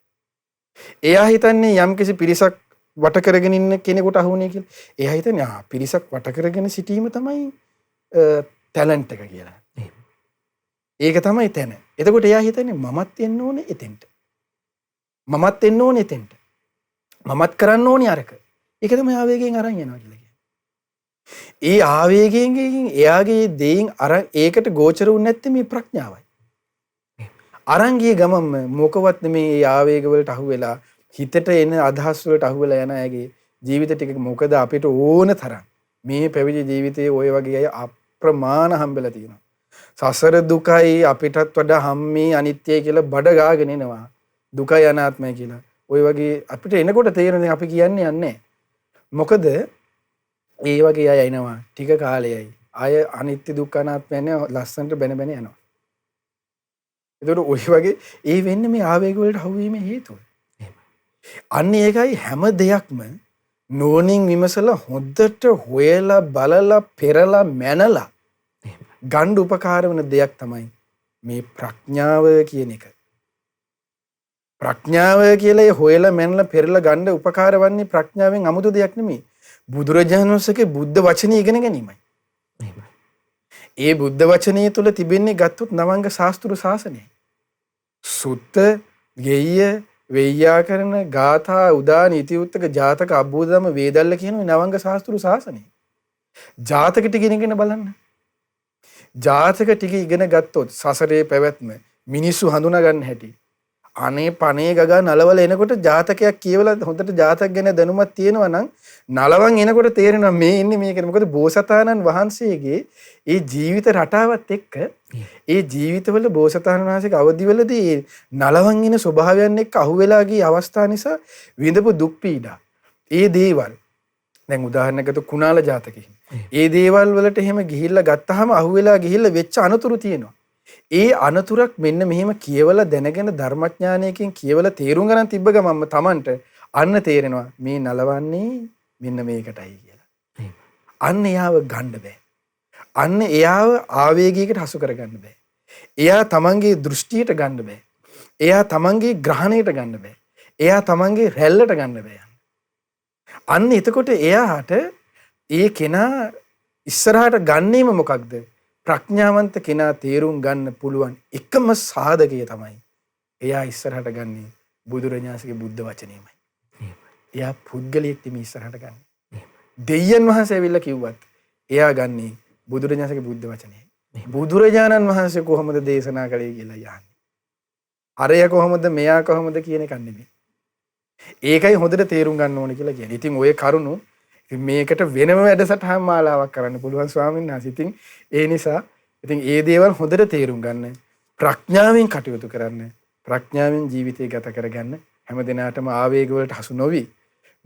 එයා හිතන්නේ යම්කිසි පිරිසක් වට කරගෙන ඉන්න කෙනෙකුට අහුණේ කියලා. එයා හිතන්නේ පිරිසක් වට කරගෙන සිටීම තමයි ටැලන්ට් එක කියලා. ඒක තමයි තැන. එතකොට එයා හිතන්නේ මමත් එන්න ඕනේ එතෙන්ට. මමත් එන්න ඕනේ එතෙන්ට. මමත් කරන්න ඕනේ අරක. ඒක තමයි ආවේගයෙන් අරන් යනවා කියලා කියන්නේ. ඒ ආවේගයෙන් එයාගේ දෙයින් අරන් ඒකට ගෝචර වුනේ නැත්තේ මේ ප්‍රඥාවයි. අරන් ගිය ගමම මොකවත් නෙමේ මේ ආවේග වලට අහු වෙලා හිතට එන අදහස් වලට අහු වෙලා යන අයගේ ජීවිත ටික මොකද අපිට ඕන තරම් මේ පැවිදි ජීවිතයේ ওই වගේ අය අප්‍රමාණ හම්බෙලා තියෙනවා. සසර දුකයි අපිටත් වඩා හැම්මේ අනිත්‍යයි කියලා බඩ ගාගෙන එනවා. දුකයි අනාත්මයි කියලා. ওই වගේ අපිට එනකොට තේරෙන්නේ අපි කියන්නේ නැහැ. මොකද ඒ වගේ අය එනවා ටික කාලයයි. අය අනිත්‍ය දුක්ඛ අනාත්ම යන ලස්සනට බැන බැන යනවා. ඒතකොට ওই වගේ ඒ වෙන්නේ මේ ආවේග වලට හවුවීමේ හේතුව. අන්න ඒකයි හැම දෙයක්ම නෝනින් විමසලා හොද්දට හොයලා බලලා පෙරලා මැනලා ගන්න උපකාර වෙන දෙයක් තමයි මේ ප්‍රඥාව කියන එක. ප්‍රඥාව කියලා හොයලා මැනලා පෙරලා ගන්න උපකාර වන්නේ ප්‍රඥාවෙන් 아무තු දෙයක් නෙමෙයි. බුදුරජාණන් වහන්සේගේ බුද්ධ වචනේ ඉගෙන ගැනීමයි. ඒ බුද්ධ වචනේ තුල තිබෙන්නේ ගත්තොත් නවංග ශාස්ත්‍ර ශාසනය. සුත්ත, ගෙය්‍ය, වෙయ్యා කරන ගාථා උදාන ඉතිඋත්තක ජාතක අබ්බෝධම වේදල්ල කියන නවංග ශාස්ත්‍රු ශාසනය. ජාතක ටික ඉගෙන බලන්න. ජාතක ටික ඉගෙන ගත්තොත් සසරේ පැවැත්ම මිනිස්සු හඳුනා ගන්න හැටි. අනේ පනේ ගගා නලවල එනකොට ජාතකයක් කියවලා හොඳට ජාතක ගැන දැනුමක් තියෙනවා නම් නලවන් එනකොට තේරෙනවා මේ ඉන්නේ මේක. මොකද බෝසතාණන් වහන්සේගේ ඒ ජීවිත රටාවත් එක්ක ඒ ජීවිතවල බෝසතාණන් වහන්සේගේ අවදිවලදී නලවන් ඉන ස්වභාවයන් එක්ක අහුවෙලා ගිය අවස්ථා නිසා විඳපු දුක් පීඩා. ඒ දේවල් දැන් උදාහරණයකට කුණාල ජාතකෙ. ඒ දේවල් වලට එහෙම ගිහිල්ලා ගත්තාම අහුවෙලා ගිහිල්ලා වෙච්ච අනතුරු තියෙනවා. ඒ අනතුරක් මෙන්න මෙහෙම කියවලා දැනගෙන ධර්මඥානයකින් කියවලා තේරුම් ගන්න තිබ්බ ගමන්ම Tamanට අන්න තේරෙනවා මේ නලවන්නේ මෙන්න මේකටයි කියලා. අන්න එයාව ගන්න බෑ. අන්න එයාව ආවේගයකට හසු කරගන්න බෑ. එයා Tamanගේ දෘෂ්ටියට ගන්න බෑ. එයා Tamanගේ ග්‍රහණයට ගන්න බෑ. එයා Tamanගේ රැල්ලට ගන්න බෑ. අන්න එතකොට එයාට ඒ කෙනා ඉස්සරහට ගන්නේම මොකක්ද? ප්‍රඥාවන්ත කෙනා තේරුම් ගන්න පුළුවන් එකම සාධකය තමයි එයා ඉස්සරහට ගන්නේ බුදුරජාණන්සේගේ බුද්ධ වචනයමයි. එයා පුද්ගලයෙක් නෙමෙයි ඉස්සරහට ගන්නේ. දෙයයන් වහන්සේ ඇවිල්ලා කිව්වත් එයා ගන්නේ බුදුරජාණන්සේගේ බුද්ධ වචනයයි. බුදුරජාණන් වහන්සේ කොහොමද දේශනා කළේ කියලා යන්නේ. අරය කොහොමද මෙයා කොහොමද කියන එක නෙමෙයි. ඒකයි හොඳට තේරුම් ගන්න ඕනේ කියලා කියන්නේ. ඉතින් ওই කරුණු මේකට වෙනම වැඩසටහන් මාලාවක් කරන්න පුළුවන් ස්වාමීන් වහන්සේ. ඉතින් ඒ නිසා ඉතින් ඒ දේවල් හොඳට තේරුම් ගන්න, ප්‍රඥාවෙන් කටයුතු කරන්න, ප්‍රඥාවෙන් ජීවිතය ගත කරගන්න, හැම දිනාටම ආවේග වලට හසු නොවි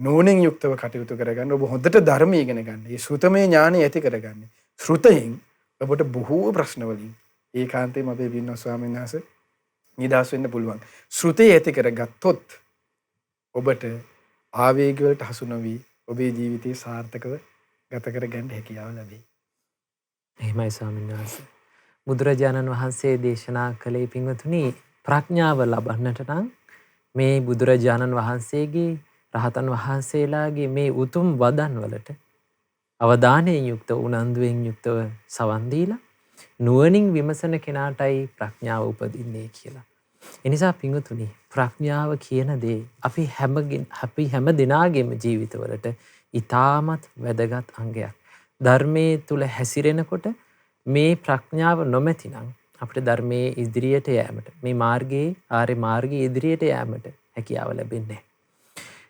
නෝනෙන් යුක්තව කටයුතු කරගන්න. ඔබ හොඳට ධර්මය ඉගෙන ගන්න. මේ ශ්‍රුතමය ඥානය ඇති කරගන්න. ශ්‍රුතයෙන් ඔබට බොහෝ ප්‍රශ්න වලින් ඒකාන්තයෙන්ම අපේ බින්න ස්වාමීන් වහන්සේ නිදහස් වෙන්න පුළුවන්. ශ්‍රුතය ඇති කරගත්තොත් ඔබට ආවේග වලට හසු නොවි ඔබේ ජීවිතය සාර්ථකව ගත කර ගන්න හැකියාව ලැබේ. එහෙමයි ස්වාමීන් වහන්සේ. බුදුරජාණන් වහන්සේ දේශනා කළේ පින්වතුනි ප්‍රඥාව ලබන්නට නම් මේ බුදුරජාණන් වහන්සේගේ රහතන් වහන්සේලාගේ මේ උතුම් වදන් වලට අවධානයෙන් යුක්ත උනන්දුවෙන් යුක්තව සවන් දීලා නුවණින් විමසන කෙනාටයි ප්‍රඥාව උපදින්නේ කියලා. එනිසා පින්වතුනි ප්‍රඥාව කියන දේ අපි හැම දිනාගේම ජීවිතවලට ඊටමත් වැදගත් අංගයක්. ධර්මයේ තුල හැසිරෙනකොට මේ ප්‍රඥාව නොමැතිනම් අපිට ධර්මයේ ඉදිරියට යෑමට මේ මාර්ගයේ ආර්ය මාර්ගයේ ඉදිරියට යෑමට හැකියාව ලැබෙන්නේ නැහැ.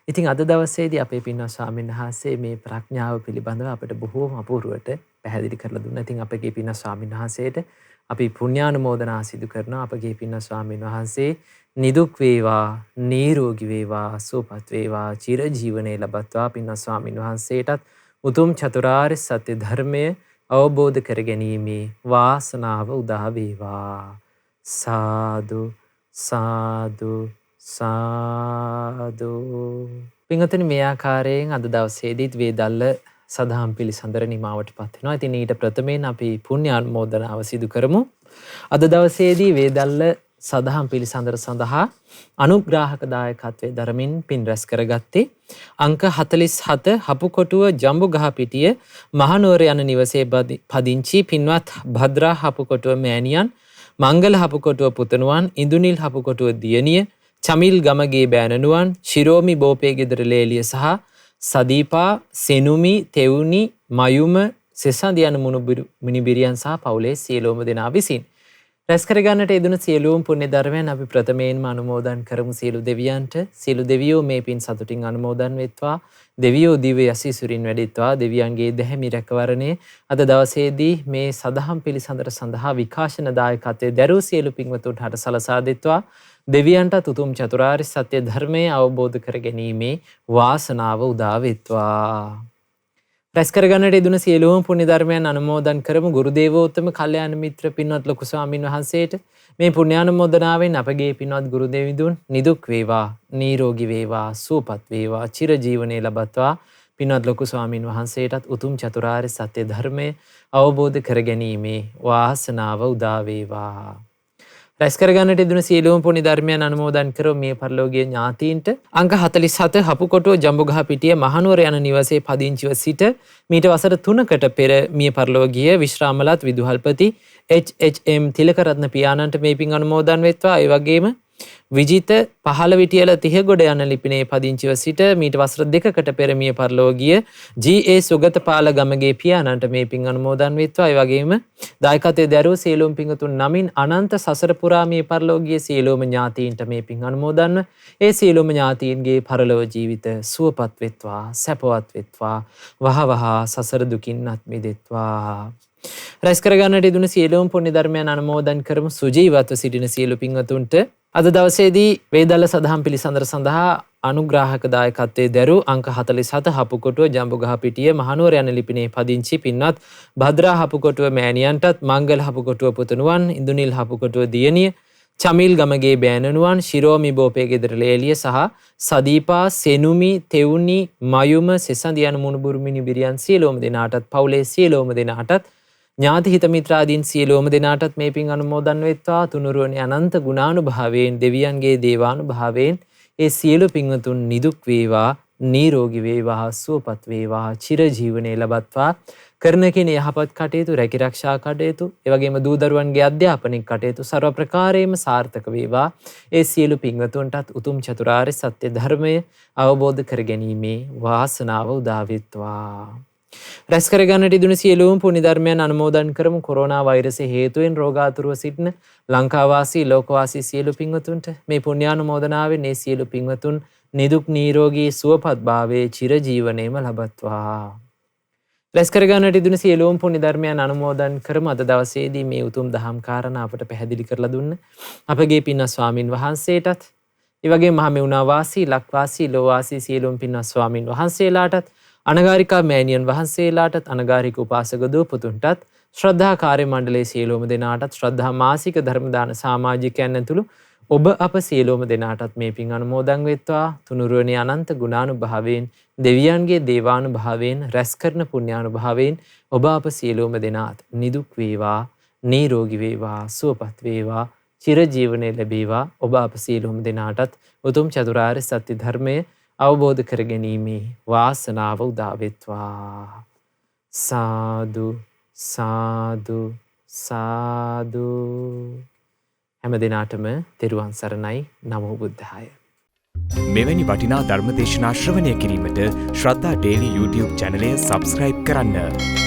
ඉතින් අද දවසේදී අපේ පින්වත් ස්වාමීන් වහන්සේ මේ ප්‍රඥාව පිළිබඳව අපිට බොහෝම අපූර්වට පැහැදිලි කරලා දුන්නා. ඉතින් අපගේ පින්වත් ස්වාමීන් වහන්සේට අපි පුණ්‍යානුමෝදනා සිදු කරනවා. අපගේ පින්වත් ස්වාමීන් වහන්සේ නිදුක් වේවා, නිරෝගී වේවා, සුවපත් වේවා, චිරජීවනයේ ලබත්වා. පින්වත් ස්වාමීන් වහන්සේටත් උතුම් චතුරාර්ය සත්‍ය ධර්මය අවබෝධ කර ගැනීමේ වාසනාව උදා වේවා. සාදු සාදු සාදු. පින්වතුනි මේ ආකාරයෙන් අද දවසේදීත් වේදල්ල සදහම් පිළිසඳර නිමාවටපත් වෙනවා. ඉතින් ඊට ප්‍රථමයෙන් අපි පුණ්‍ය අනුමෝදනාව සිදු කරමු. අද දවසේදී වේදල්ල සදහම් පිළිසඳර සඳහා අනුග්‍රාහක දායකත්වයේ දරමින් පින් රැස් කරගත්තේ අංක 47 හපුකොටුව ජම්බුගහපිටිය මහනුවර යන නිවසේ පදිංචි පින්වත් භද්‍රා හපුකොටුව මෑණියන්, මංගල හපුකොටුව පුතණුවන්, ඉඳුනිල් හපුකොටුව දියණිය, චමිල් ගමගේ බෑණනුවන්, ශිරෝමි බෝපේ ගෙදර ලේලිය සහ සදීපා, සෙනුමි, තෙවුනි, මයුම, සෙසඳ යන මුනිබිරියන් සහ පවුලේ සියලුම දෙනා විසින් රැස් කරගන්නට යෙදුණු සියලුම පුණ්‍ය ධර්මයන් අපි ප්‍රථමයෙන්ම අනුමෝදන් කරමු සියලු දෙවියන්ට. සියලු දෙවියෝ මේ පින් සතුටින් අනුමෝදන් වෙත්වා. දෙවියෝ දිව්‍ය යසීසුරින් වැඩිත්වා. දෙවියන්ගේ දැහැමි රැකවරණය අද දවසේදී මේ සදහම් පිළිසඳර සඳහා විකාශන දායකත්වයේ දරූ සියලු පින්වතුන්ට හට සලසා දෙත්වා. දෙවියන්ට උතුම් චතුරාර්ය සත්‍ය ධර්මය අවබෝධ කර ගැනීමේ වාසනාව උදා වෙත්වා. රැස් කරගන්නට යෙදුණු සියලුම පුණ්‍ය ධර්මයන් අනුමෝදන් කරමු. ගුරු දේවෝත්තම කල්යාණ මිත්‍ර පින්වත් ලොකු ස්වාමින් වහන්සේට මේ පුණ්‍යානුමෝදනාවෙන් අපගේ පින්වත් ගුරු දෙවිඳුන් නිදුක් වේවා, නිරෝගී වේවා, සුවපත් වේවා, චිරජීවනයේ ලබත්වා. පින්වත් ලොකු ස්වාමින් වහන්සේටත් උතුම් චතුරාර්ය සත්‍ය ධර්මය අවබෝධ කර ගැනීමේ වාසනාව උදා වේවා. රැස් කරගන්නට යෙදුණු සියලුම පුණ්‍ය ධර්මයන් අනුමෝදන් කරව මේ පරලෝකීය ඥාතීන්ට අංක 47 හපුකොටුව ජම්බුගහපිටිය මහනුවර යන නිවසේ පදිංචිව සිට මීට වසර 3කට පෙර මිය පරලෝකීය විශ්‍රාමලත් විදුහල්පති HHM තිලකරත්න පියාණන්ට මේ පින් අනුමෝදන් වෙත්වා. ඒ වගේම විජිත 15 විටියල 30 ගොඩ යන ලිපිනේ පදිංචිව සිට මීට වසර 2කට පෙර මිය පරලෝ ගිය ජී.ඒ. සුගතපාල ගමගේ පියාණන්ට මේ පින් අනුමෝදන් වෙත්වා. ඒ වගේම දායකත්වයේ දරුවෝ සියලුම පින්තුන් නමින් අනන්ත සසර පුරා මිය පරලෝ ගිය සියලුම ඥාතීන්ට මේ පින් අනුමෝදන්ව ඒ සියලුම ඥාතීන්ගේ පරලොව ජීවිත සුවපත් වෙත්වා, සැපවත් වෙත්වා, වහවහ සසර දුකින් අත් මිදෙත්වා. රැස් කරගන්නට යෙදුණු සියලුම පුණ්‍ය ධර්මයන් අනුමෝදන් කරමු. සුජීවත්ව සිටින සියලු පින්වතුන්ට අද දවසේදී වේදල්ල සදහම් පිළිසඳර සඳහා අනුග්‍රාහක දායකත්වයේ දරු අංක 47 හපුකොටුව ජම්බුගහපිටිය මහනුවර යන ලිපිනේ පදිංචි පින්වත් භද්‍රා හපුකොටුව මෑණියන්ටත් මංගල හපුකොටුව පුතුණුවන් ඉන්දුනිල් හපුකොටුව දියණිය චමිල් ගමගේ බෑණනුවන් ශිරෝමි බෝපේ ගෙදර ලේලිය සහ සදීපා සෙනුමි තෙවුනි මයුම සෙසඳ යන මුණුබුරුමිනි බිරියන් සියලුම දෙනාටත් පවුලේ සියලුම දෙනාටත් ඥාති හිත මිත්‍රාදීන් සියලුම දෙනාටත් මේ පින් අනුමෝදන් වෙත්වා. තුනුරුවනේ අනන්ත ගුණානුභාවයෙන් දෙවියන්ගේ දේවානුභාවයෙන් ඒ සියලු පින්වතුන් නිදුක් වේවා, නිරෝගී වේවා, සුවපත් වේවා, චිරජීවනයේ ලබත්වා. කරන කෙන යහපත් කටයුතු, රැකිරක්ෂා කටයුතු, ඒ වගේම දූ දරුවන්ගේ අධ්‍යාපනික කටයුතු ਸਰව ප්‍රකාරයෙන්ම සාර්ථක වේවා. ඒ සියලු පින්වතුන්ටත් උතුම් චතුරාර්ය සත්‍ය ධර්මය අවබෝධ කර ගැනීමේ වාසනාව උදා වෙත්වා. රැස් කරගන්නට ඉදුණු සියලුම පුණ්‍ය ධර්මයන් අනුමෝදන් කරමු. කොරෝනා වෛරසය හේතුවෙන් රෝගාතුරව සිටින ලංකාවාසී ලෝකවාසී සියලු පින්වතුන්ට මේ පුණ්‍යානුමෝදනාවෙන් මේ සියලු පින්වතුන් නිදුක් නිරෝගී සුවපත් භාවයේ චිරජීවනයේම ලබත්වා. රැස් කරගන්නට ඉදුණු සියලුම පුණ්‍ය ධර්මයන් අනුමෝදන් කරමු. අද දවසේදී මේ උතුම් දහම් කාරණා අපට පැහැදිලි කරලා දුන්න අපගේ පින්වත් ස්වාමින් වහන්සේටත්, ඒ වගේම මහමෙවුනා වාසී ලක්වාසී ලෝවාසී සියලුම පින්වත් ස්වාමින් වහන්සේලාටත්, අනගාരികා මෑණියන් වහන්සේලාටත්, අනගාരിക උපාසක දූ පුතුන්ටත්, ශ්‍රද්ධා කාර්ය මණ්ඩලයේ සියලුම දෙනාටත්, ශ්‍රද්ධා මාසික ධර්ම දාන සමාජිකයන් ඇතුළු ඔබ අප සියලුම දෙනාටත් මේ පින් අනුමෝදන් වෙත්වා. තුනුරුවනේ අනන්ත ගුණානුභාවයෙන්, දෙවියන්ගේ දේවානුභාවයෙන්, රැස් කරන පුණ්‍යානුභාවයෙන් ඔබ අප සියලුම දෙනාත් නිදුක් වේවා, නිරෝගී වේවා, සුවපත් වේවා, චිරජීවනයේ ලැබේවා. ඔබ අප සියලුම දෙනාටත් උතුම් චතුරාර්ය සත්‍ය ධර්මය අවබෝධ කර ගැනීමේ වාසනාව උදා වෙත්වා. සාදු සාදු සාදු. හැම දිනාටම තෙරුවන් සරණයි. නමෝ බුද්ධාය. මෙවැනි වටිනා ධර්ම දේශනා ශ්‍රවණය කිරීමට ශ්‍රද්ධා ඩේලි YouTube චැනලය සබස්ක්‍රයිබ් කරන්න.